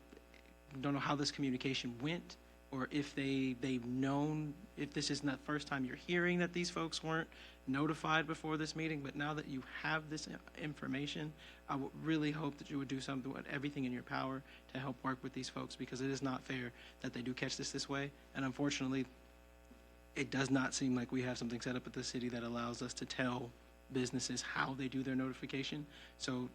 how this communication went, or if they've known, if this is not the first time you're hearing that these folks weren't notified before this meeting, but now that you have this information, I would really hope that you would do something with everything in your power to help work with these folks, because it is not fair that they do catch this way. And unfortunately, it does not seem like we have something set up at the city that allows us to tell businesses how they do their notification. So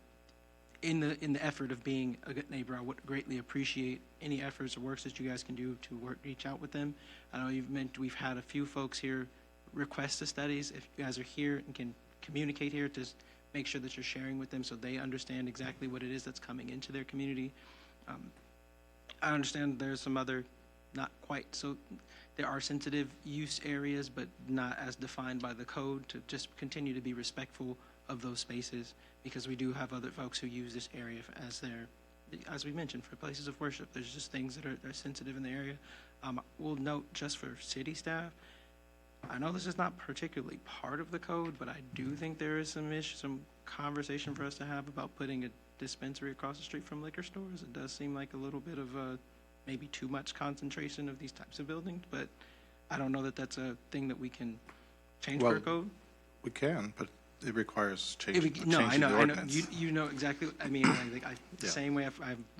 in the effort of being a good neighbor, I would greatly appreciate any efforts or works that you guys can do to reach out with them. I know we've had a few folks here request the studies. If you guys are here and can communicate here, to make sure that you're sharing with them so they understand exactly what it is that's coming into their community. I understand there's some other, not quite, so there are sensitive use areas, but not as defined by the code, to just continue to be respectful of those spaces, because we do have other folks who use this area as their as we mentioned, for places of worship, there's just things that are sensitive in the area. We'll note just for city staff, I know this is not particularly part of the code, but I do think there is some conversation for us to have about putting a dispensary across the street from liquor stores. It does seem like a little bit of maybe too much concentration of these types of buildings, but I don't know that that's a thing that we can change for a code. We can, but it requires changing No, I the know. ordinance. You know exactly. I mean, the same way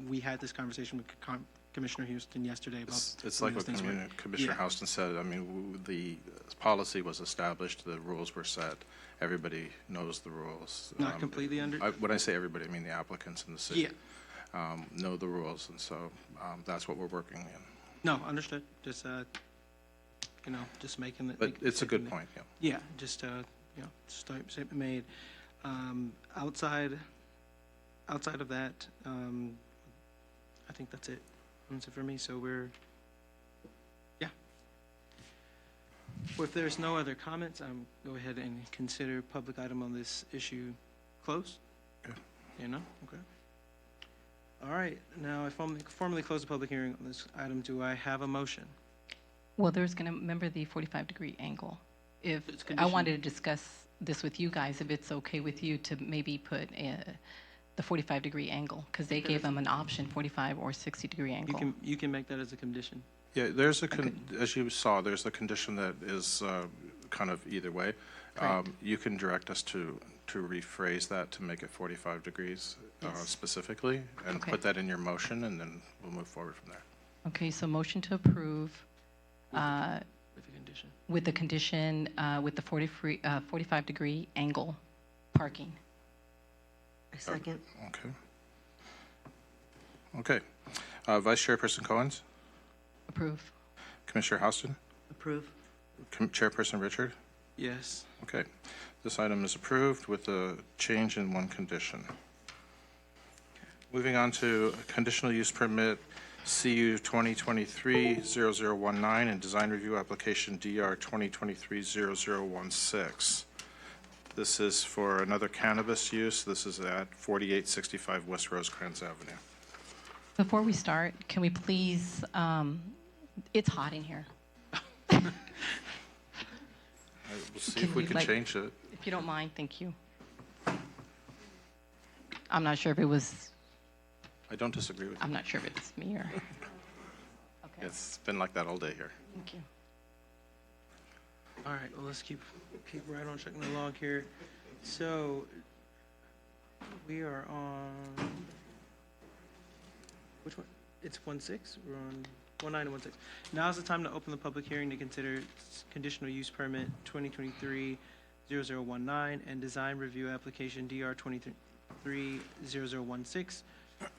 we had this conversation with Commissioner Houston yesterday about. It's like what Commissioner Houston said. I mean, the policy was established, the rules were set. Everybody knows the rules. Not completely under. When I say everybody, I mean the applicants in the city. Know the rules, and so that's what we're working in. No, understood. Just just making it. But it's a good point. Yeah. Yeah, just statement made. Outside of that, I think that's it. That's it for me. So well, if there's no other comments, go ahead and consider public item on this issue closed. Okay. Okay. All right. Now, I formally close the public hearing on this item. Do I have a motion? Well, there's going to, remember the 45-degree angle. If I wanted to discuss this with you guys, if it's okay with you to maybe put the 45-degree angle, because they gave them an option, 45 or 60-degree angle. You can make that as a condition. Yeah, there's as you saw, there's a condition that is kind of either way. You can direct us to rephrase that to make it 45 degrees specifically, and put that in your motion, and then we'll move forward from there. Okay, so motion to approve with the condition with the 45-degree angle parking. I second. Okay. Vice Chairperson Cohens? Approve. Commissioner Houston? Approve. Chairperson Richard? Yes. Okay. This item is approved with a change in one condition. Moving on to conditional use permit CU 2023-0019 and design review application DR 2023-0016. This is for another cannabis use. This is at 4865 West Rosecrans Avenue. Before we start, can we please, it's hot in here. We'll see if we can change it. If you don't mind, thank you. I'm not sure if it was. I don't disagree with you. I'm not sure if it's me or. Okay. It's been like that all day here. Thank you. All right. Well, let's keep right on checking the log here. So we are on which one? It's 1-6. We're on 19 and 16. Now is the time to open the public hearing to consider conditional use permit 2023-0019 and design review application DR 2023-0016.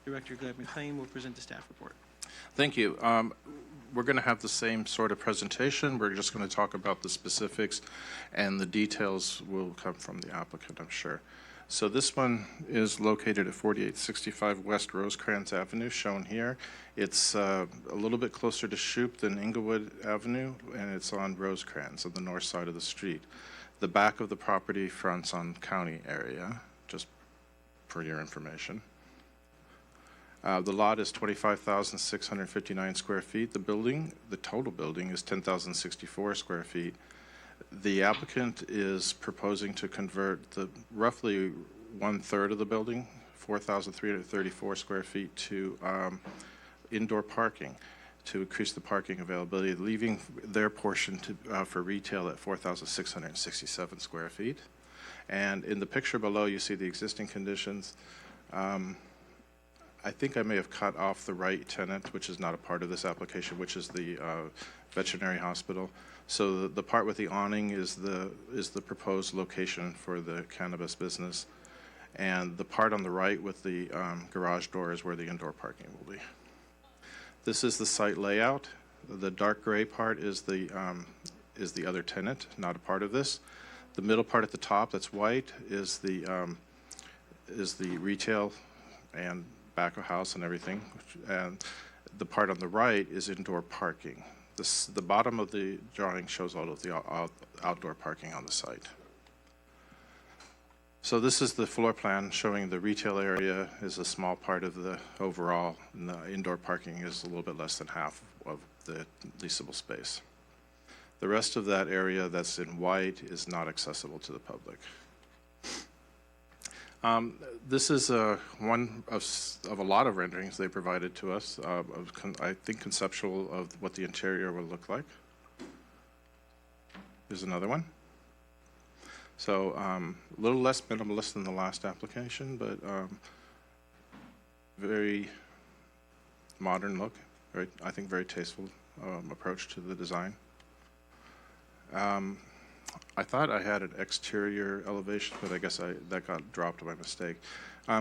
Director Gleb McLean will present the staff report. Thank you. We're going to have the same sort of presentation. We're just going to talk about the specifics, and the details will come from the applicant, I'm sure. So this one is located at 4865 West Rosecrans Avenue, shown here. It's a little bit closer to Shoup than Inglewood Avenue, and it's on Rosecrans on the north side of the street. The back of the property fronts on county area, just for your information. The lot is 25,659 square feet. The total building is 10,064 square feet. The applicant is proposing to convert roughly 1/3 of the building, 4,334 square feet, to indoor parking to increase the parking availability, leaving their portion for retail at 4,667 square feet. And in the picture below, you see the existing conditions. I think I may have cut off the right tenant, which is not a part of this application, which is the veterinary hospital. So the part with the awning is the proposed location for the cannabis business, and the part on the right with the garage door is where the indoor parking will be. This is the site layout. The dark gray part is the other tenant, not a part of this. The middle part at the top, that's white, is the retail and back of house and everything, and the part on the right is indoor parking. The bottom of the drawing shows all of the outdoor parking on the site. So this is the floor plan showing the retail area is a small part of the overall, and the indoor parking is a little bit less than half of the leasable space. The rest of that area that's in white is not accessible to the public. This is one of a lot of renderings they provided to us, I think conceptual of what the interior will look like. Here's another one. So a little less minimalist than the last application, but very modern look, I think very tasteful approach to the design. I thought I had an exterior elevation, but I guess that got dropped by mistake.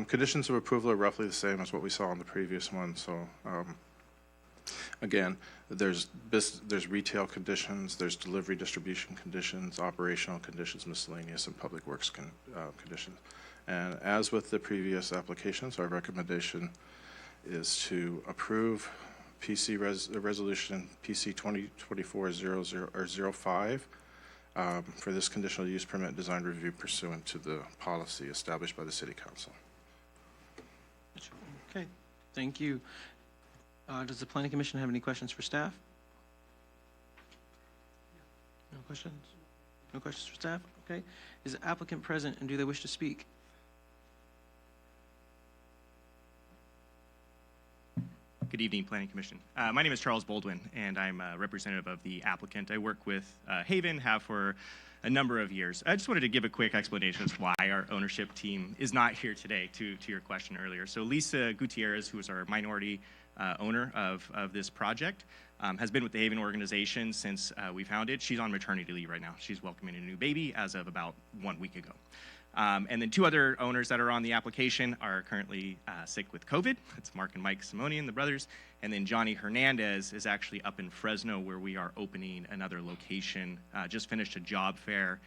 Conditions of approval are roughly the same as what we saw on the previous one. So again, there's retail conditions, there's delivery distribution conditions, operational conditions, miscellaneous, and public works conditions. And as with the previous applications, our recommendation is to approve PC resolution PC 2024-05 for this conditional use permit design review pursuant to the policy established by the City Council. Okay, thank you. Does the Planning Commission have any questions for staff? No questions? No questions for staff? Okay. Is the applicant present and do they wish to speak? Good evening, Planning Commission. My name is Charles Baldwin, and I'm a representative of the applicant. I work with Haven, have for a number of years. I just wanted to give a quick explanation as to why our ownership team is not here today, to your question earlier. So Lisa Gutierrez, who is our minority owner of this project, has been with the Haven organization since we founded. She's on maternity leave right now. She's welcoming a new baby as of about 1 week ago. And then two other owners that are on the application are currently sick with COVID. It's Mark and Mike Simonian, the brothers. And then Johnny Hernandez is actually up in Fresno, where we are opening another location. Just finished a job fair,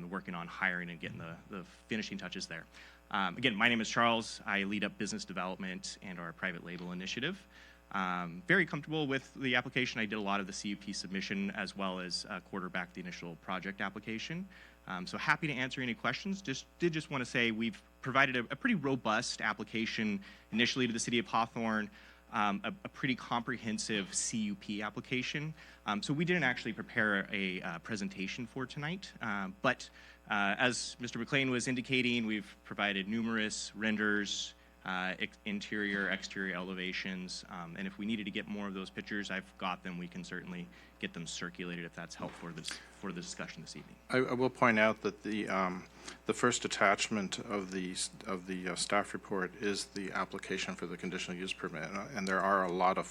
working on hiring and getting the finishing touches there. Again, my name is Charles. I lead up business development and our private label initiative. Very comfortable with the application. I did a lot of the CUP submission as well as quarterback the initial project application. So happy to answer any questions. Just want to say we've provided a pretty robust application initially to the City of Hawthorne, a pretty comprehensive CUP application. So we didn't actually prepare a presentation for tonight, but as Mr. McLean was indicating, we've provided numerous renders, interior, exterior elevations, and if we needed to get more of those pictures, I've got them. We can certainly get them circulated if that's helpful for the discussion this evening. I will point out that the first attachment of the staff report is the application for the conditional use permit, and there are a lot of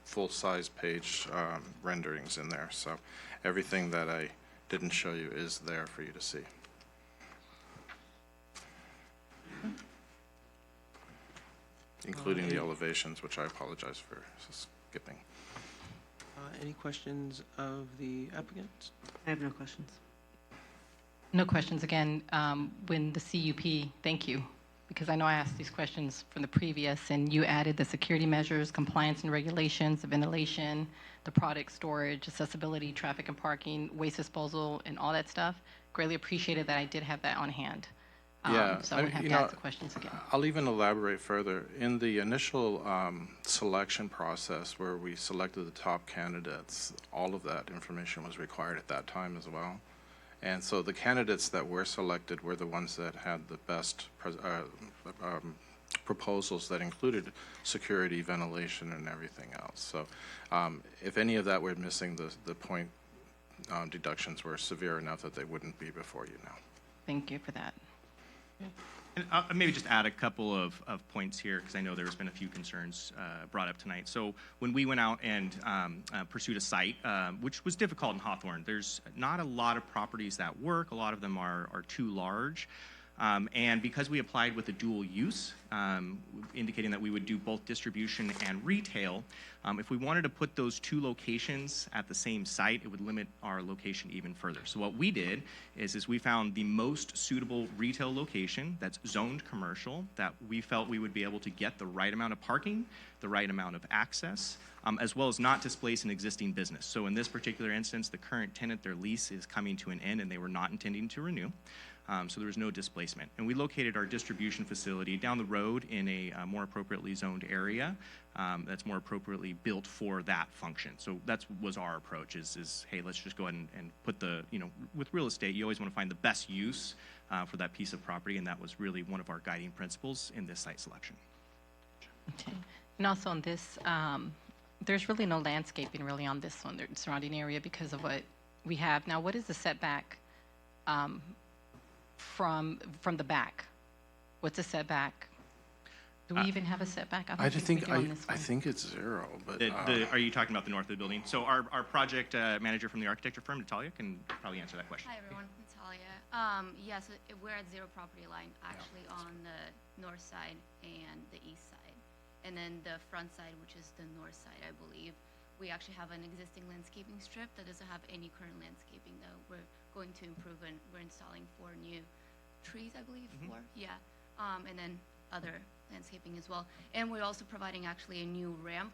full-size page renderings in there. So everything that I didn't show you is there for you to see. Including the elevations, which I apologize for skipping. Any questions of the applicant? I have no questions. No questions again. When the CUP, thank you, because I know I asked these questions from the previous, and you added the security measures, compliance and regulations, the ventilation, the product storage, accessibility, traffic and parking, waste disposal, and all that stuff. Greatly appreciated that I did have that on hand. Yeah, so I wouldn't have to ask the questions again. I'll even elaborate further. In the initial selection process where we selected the top candidates, all of that information was required at that time as well. And so the candidates that were selected were the ones that had the best proposals that included security, ventilation, and everything else. So if any of that were missing, the point deductions were severe enough that they wouldn't be before you now. Thank you for that. And I'll maybe just add a couple of points here, because I know there's been a few concerns brought up tonight. So when we went out and pursued a site, which was difficult in Hawthorne, there's not a lot of properties that work. A lot of them are too large. And because we applied with a dual use, indicating that we would do both distribution and retail, if we wanted to put those two locations at the same site, it would limit our location even further. So what we did is we found the most suitable retail location that's zoned commercial, that we felt we would be able to get the right amount of parking, the right amount of access, as well as not displace an existing business. So in this particular instance, the current tenant, their lease is coming to an end and they were not intending to renew. so there was no displacement. And we located our distribution facility down the road in a more appropriately zoned area that's more appropriately built for that function. So that was our approach is, hey, let's just go ahead and put with real estate, you always want to find the best use for that piece of property, and that was really one of our guiding principles in this site selection. Okay. And also on this, there's really no landscaping really on this one, the surrounding area, because of what we have. Now, what is the setback from the back? What's the setback? Do we even have a setback? I think we do on this I one. think it's 0, but Are you talking about the north of the building? So our project manager from the architecture firm, Natalia, can probably answer that question. Hi everyone, Natalia. Yes, we're at 0 property line, actually on the north side and the east side. And then the front side, which is the north side, I believe, we actually have an existing landscaping strip that doesn't have any current landscaping that we're going to improve, and we're installing 4 new trees, I believe, 4, yeah. And then other landscaping as well. And we're also providing actually a new ramp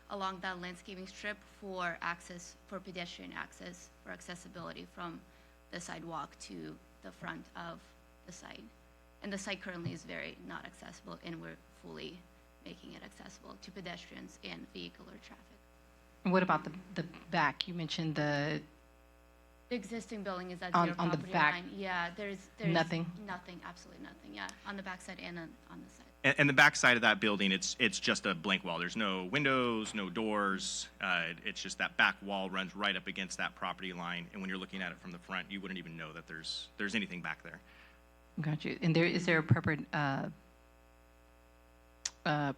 along that landscaping strip for access, for pedestrian access, for accessibility from the sidewalk to the front of the site. And the site currently is very not accessible, and we're fully making it accessible to pedestrians and vehicular traffic. And what about the back? You mentioned the existing building is at On 0 the property back, line. Yeah, there's nothing? Nothing, absolutely nothing, yeah, on the back side and on the side. And the back side of that building, it's just a blank wall. There's no windows, no doors. It's just that back wall runs right up against that property line. And when you're looking at it from the front, you wouldn't even know that there's anything back there. Got you. And is there a proper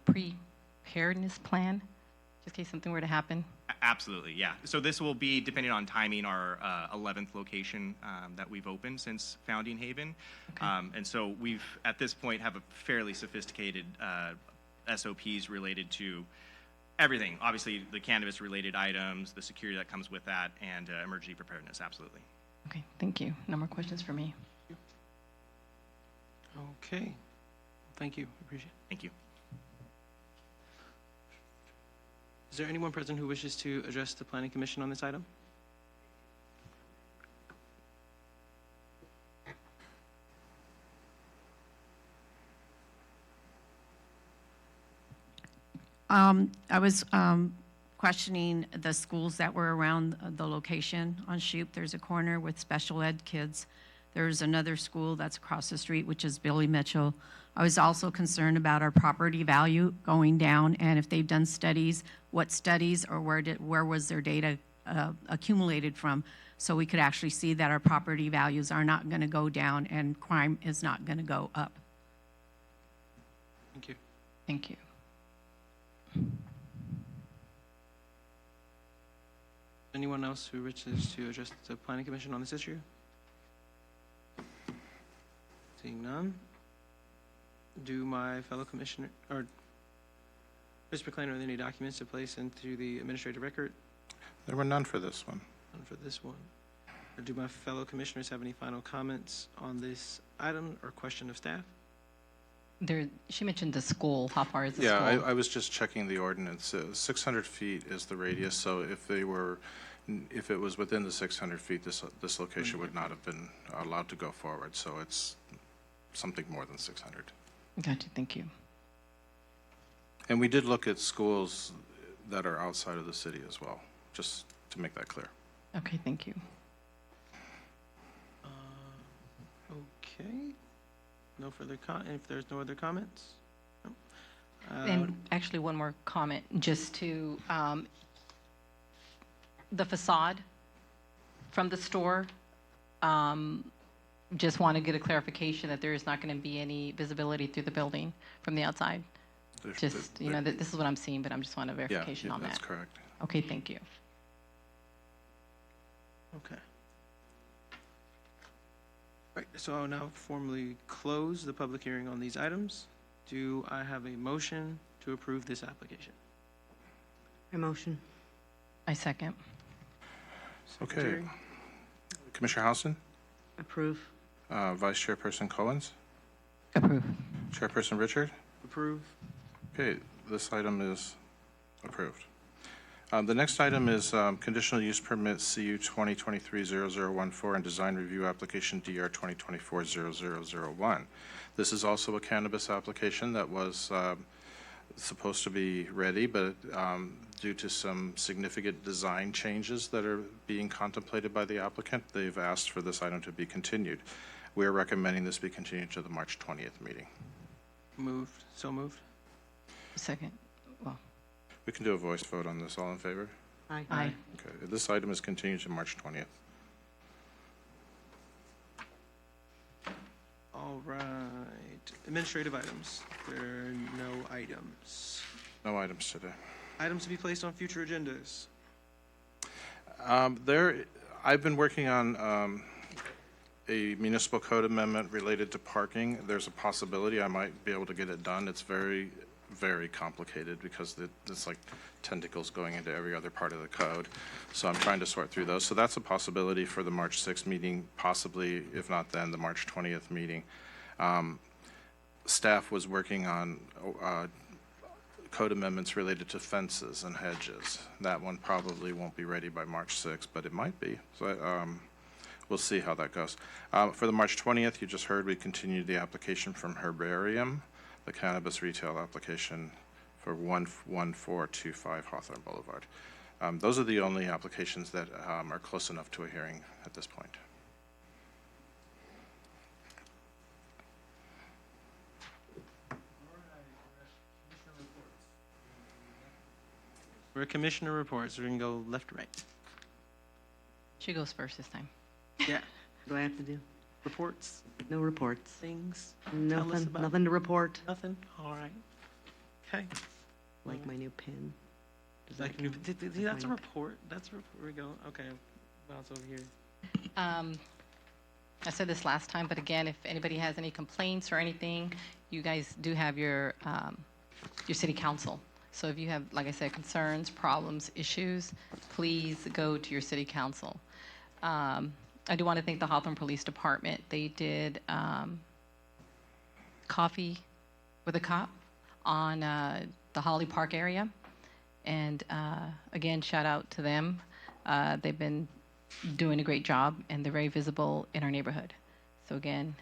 preparedness plan, just in case something were to happen? Absolutely, yeah. So this will be, depending on timing, our 11th location that we've opened since founding Haven. Okay. And so we've, at this point, have a fairly sophisticated SOPs related to everything. Obviously, the cannabis-related items, the security that comes with that, and emergency preparedness, absolutely. Okay, thank you. No more questions for me. Okay. Thank you. Appreciate it. Thank you. Is there anyone present who wishes to address the Planning Commission on this item? I was questioning the schools that were around the location on Shoup. There's a corner with special ed kids. There's another school that's across the street, which is Billy Mitchell. I was also concerned about our property value going down, and if they've done studies, what studies, or where was their data accumulated from, so we could actually see that our property values are not going to go down and crime is not going to go up. Thank you. Thank you. Anyone else who wishes to address the Planning Commission on this issue? Seeing none, do my fellow commissioner, or Mr. McLean, are there any documents to place into the administrative record? there were none for this one. None for this one. Or do my fellow commissioners have any final comments on this item or question of staff? She mentioned the school. How far is the Yeah, school? I was just checking the ordinance. 600 feet is the radius, so if it was within the 600 feet, this location would not have been allowed to go forward. So it's something more than 600. Gotcha. Thank you. And we did look at schools that are outside of the city as well, just to make that clear. Okay. Thank you. Okay. No further if there's no other comments? No. And actually, one more comment, just to the facade from the store. Just want to get a clarification that there is not going to be any visibility through the building from the outside. Just, this is what I'm seeing, but I just want a verification on that. That's correct. Okay, thank you. Okay. Right, so I'll now formally close the public hearing on these items. Do I have a motion to approve this application? I motion. I second. Okay. Secretary? Commissioner Houston? Approve. Vice Chairperson Cohen's? Approve. Chairperson Richard? Approve. Okay, this item is approved. The next item is conditional use permit CU 2023-0014 and design review application DR 2024-0001. This is also a cannabis application that was supposed to be ready, but due to some significant design changes that are being contemplated by the applicant, they've asked for this item to be continued. We are recommending this be continued to the March 20th meeting. Moved. So moved. Second. Well, We can do a voice vote on this. All in favor? Aye. aye. Okay. This item is continued to March 20th. All right. Administrative items. There are no items. No items today. Items to be placed on future agendas. I've been working on a municipal code amendment related to parking. There's a possibility I might be able to get it done. It's very, very complicated because it's like tentacles going into every other part of the code. So I'm trying to sort through those. So that's a possibility for the March 6th meeting, possibly, if not then, the March 20th meeting. Staff was working on code amendments related to fences and hedges. That one probably won't be ready by March 6th, but it might be. So we'll see how that goes. For the March 20th, you just heard we continued the application from Herbarium, the cannabis retail application for 11425 Hawthorne Boulevard. Those are the only applications that are close enough to a hearing at this point. For commissioner reports, we're going to go left to right. She goes first this time. Yeah. What do I have to do? Reports, No reports. things. Tell us Nothing, about- nothing to report. Nothing? All right. Okay. Like my new pin. Does that Like, count? that's a Like- report. That's a report. We go. Okay. Bounce over here. I said this last time, but again, if anybody has any complaints or anything, you guys do have your city council. So if you have, like I said, concerns, problems, issues, please go to your city council. I do want to thank the Hawthorne Police Department. They did coffee with a cop on the Holly Park area. And again, shout out to them. They've been doing a great job, and they're very visible in our neighborhood. So again,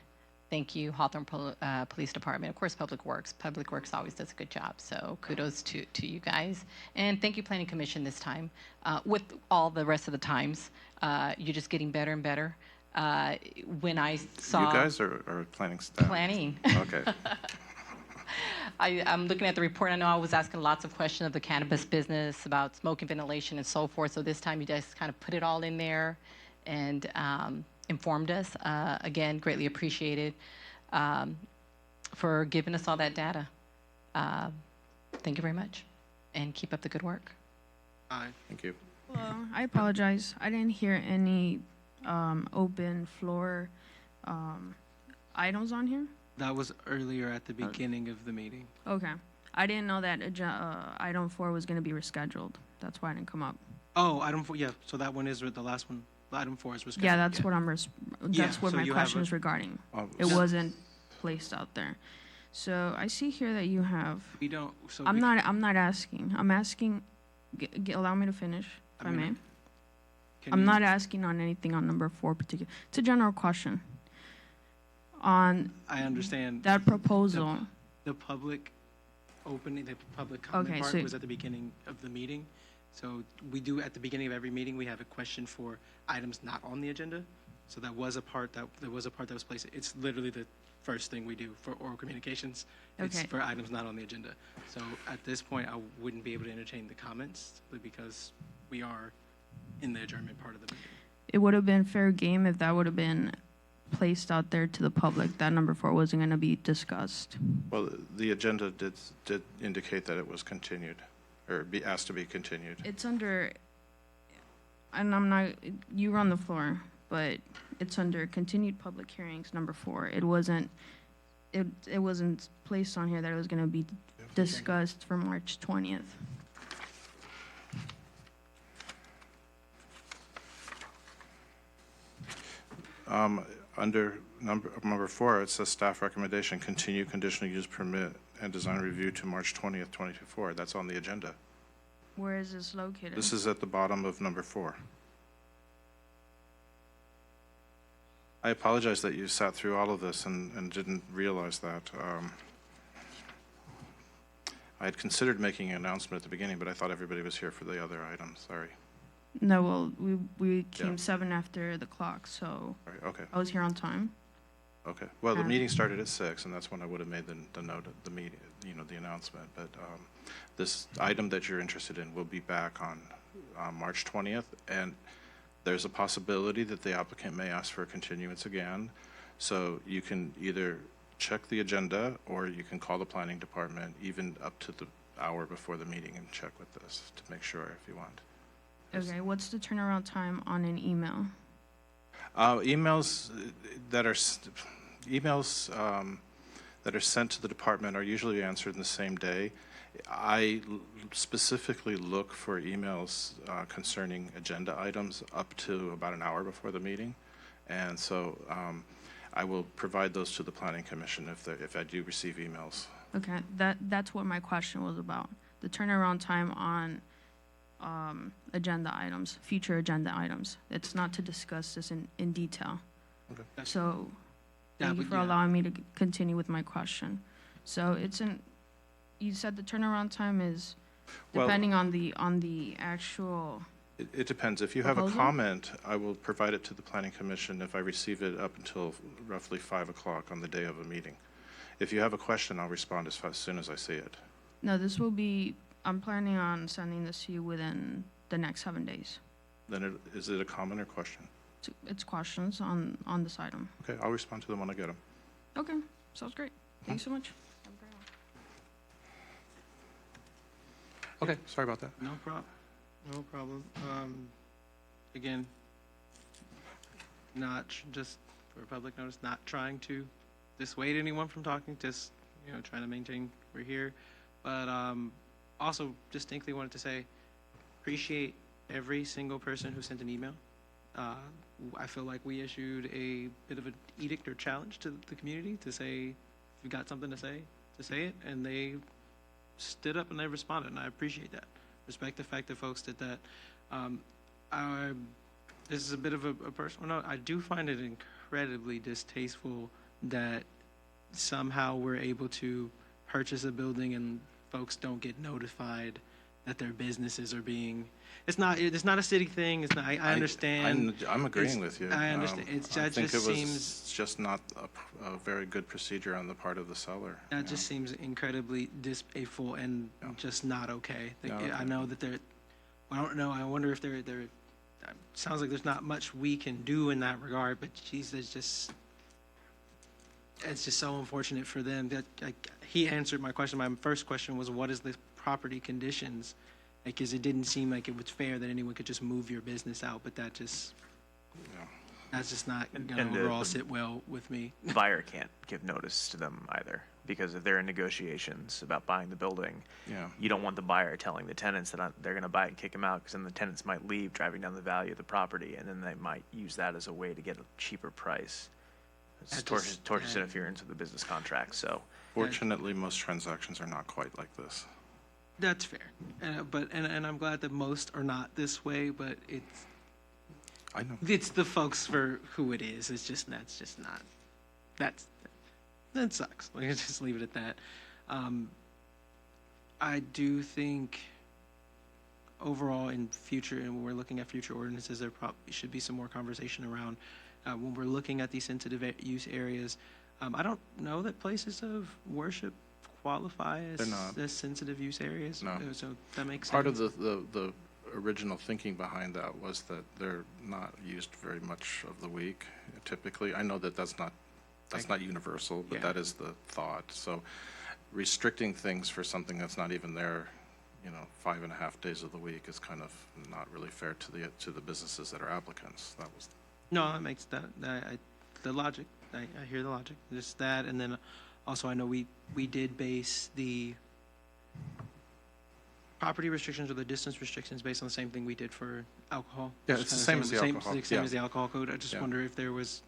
thank you, Hawthorne Police Department. Of course, Public Works. Public Works always does a good job, so kudos to you guys. And thank you, Planning Commission, this time. With all the rest of the times, you're just getting better and better. When I saw... You guys are planning staff? Planning. Okay. I'm looking at the report. I know I was asking lots of questions of the cannabis business about smoking, ventilation, and so forth. So this time you guys kind of put it all in there and informed us. Again, greatly appreciated for giving us all that data. Thank you very much, and keep up the good work. Aye. Thank you. Hello, I apologize. I didn't hear any open floor items on here. That was earlier at the beginning of the meeting. Okay. I didn't know that item 4 was going to be rescheduled. That's why I didn't come up. Oh, item 4. Yeah. So that one is the last one. Item 4 is rescheduled. Yeah, that's what Yeah, that's what so my you have question is regarding. It wasn't placed out there. So I see here that you have. We don't. So I'm not asking. I'm asking. Allow me to finish, if I may. I'm not asking on anything on number 4 particular. It's a general question. On I understand. that proposal. The public opening, the public comment Okay, part so- was at the beginning of the meeting. So we do, at the beginning of every meeting, we have a question for items not on the agenda. So that was a part that was placed. It's literally the first thing we do for oral communications. It's Okay. for items not on the agenda. So at this point, I wouldn't be able to entertain the comments simply because we are in the adjournment part of the meeting. It would have been fair game if that would have been placed out there to the public, that number 4 wasn't going to be discussed. Well, the agenda did indicate that it was continued, or be asked to be continued. It's under, and I'm not, you run the floor, but it's under continued public hearings, number 4. It wasn't placed on here that it was going to be discussed for March 20th. Under number 4, it says staff recommendation, continue conditional use permit and design review to March 20th, 2024. That's on the agenda. Where is this located? This is at the bottom of number 4. I apologize that you sat through all of this and didn't realize that. I had considered making an announcement at the beginning, but I thought everybody was here for the other items. Sorry. No, well, we came Yeah. 7 after the clock, so Sorry. Okay. I was here on time. Okay. Well, the meeting started at 6, and that's when I would have made the note of the meeting, the announcement. But this item that you're interested in will be back on March 20th, and there's a possibility that the applicant may ask for a continuance again. So you can either check the agenda, or you can call the planning department even up to the hour before the meeting and check with this to make sure if you want. Okay, what's the turnaround time on an email? Emails that are sent to the department are usually answered in the same day. I specifically look for emails concerning agenda items up to about an hour before the meeting, and so I will provide those to the Planning Commission if I do receive emails. Okay, that's what my question was about. The turnaround time on agenda items, future agenda items. It's not to discuss this in detail. Okay. So, Yeah, thank you but for yeah. allowing me to continue with my question. So you said the turnaround time is Well- depending on the actual, It depends. If you have a Proposal? comment, I will provide it to the Planning Commission if I receive it up until roughly 5 o'clock on the day of a meeting. If you have a question, I'll respond as soon as I see it. no, this will be, I'm planning on sending this to you within the next 7 days. Then is it a comment or question? It's questions on this item. Okay, I'll respond to them when I get them. Okay, sounds great. Thank you so much. Okay, sorry about that. No problem. No problem. Again, just for public notice, not trying to dissuade anyone from talking, just, trying to maintain we're here. But also distinctly wanted to say, appreciate every single person who sent an email. I feel like we issued a bit of an edict or challenge to the community to say, if you got something to say it, and they stood up and they responded, and I appreciate that. Respect the fact that folks did that. This is a bit of a personal note. I do find it incredibly distasteful that somehow we're able to purchase a building and folks don't get notified that their businesses are being. It's not a city thing. It's not. I understand. I'm agreeing with you. I understand. I think just it seems. was just not a very good procedure on the part of the seller. That just seems incredibly distasteful and just not okay. Yeah. I know that there. I don't know. I wonder if there. Sounds like there's not much we can do in that regard. But geez, it's just so unfortunate for them. That he answered my question. My first question was, what is the property conditions? Because it didn't seem like it was fair that anyone could just move your business out. But that's just not going to overall sit well with me. Buyer can't give notice to them either, because if they're in negotiations about buying the building, you don't want the buyer telling the tenants that they're going to buy it and kick them out, because then the tenants might leave, driving down the value of the property, and then they might use that as a way to get a cheaper price. It's tortious interference with the business contract. So, Fortunately, most transactions are not quite like this. That's fair, and I'm glad that most are not this way. But I know it's the folks for who it is. That sucks. Let's just leave it at that. I do think overall in future, and when we're looking at future ordinances, there probably should be some more conversation around when we're looking at these sensitive use areas. I don't know that places of worship qualify as sensitive use areas. No. So that makes Part sense. of the original thinking behind that was that they're not used very much of the week, typically. I know that that's not universal, but that is the thought. So restricting things for something that's not even there, 5.5 days of the week is kind of not really fair to the businesses that are applicants. That was. No, that makes the logic. I hear the logic. Just that, and then also I know we did base the property restrictions or the distance restrictions based on the same thing we did for alcohol. Yeah, it's the same as the alcohol. Same as the alcohol code. I just wonder if there was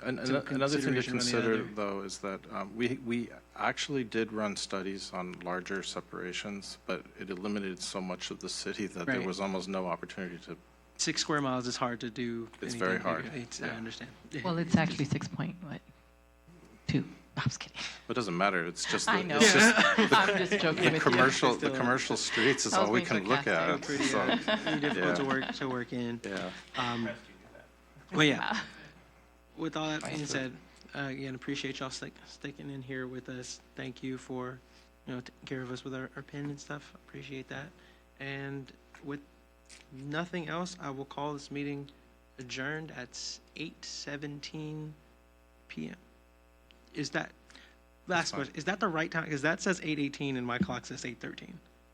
Another thing to consideration on the consider, other. though, is that we actually did run studies on larger separations, but it eliminated so much of the city that there Right. was almost no opportunity to. 6 square miles is hard to do. It's anything very bigger. hard. I Yeah. understand. Well, it's actually 6.2. I'm just kidding. It doesn't matter. It's just I the, know. it's just I'm just joking the with you. commercial. Still- The commercial streets is I was all we being can look at. sarcastic. Pretty, So, pretty difficult yeah. to work in. Yeah. Well, yeah. With all that being said, again, appreciate y'all sticking in here with us. Thank you for, taking care of us with our pen and stuff. Appreciate that. And with nothing else, I will call this meeting adjourned at 8:17 p.m. Is that, last fine. question, is that the right time? Because that says 8:18 and my clock says 8:13.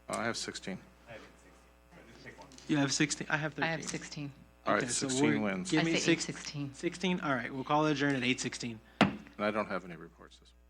I have 16. You have 16? I have 13. I have 16. All right, Okay, so 16 wins. Give I me say 16. 8:16. 16? All right, we'll call it adjourned at 8:16. And I don't have any reports this week.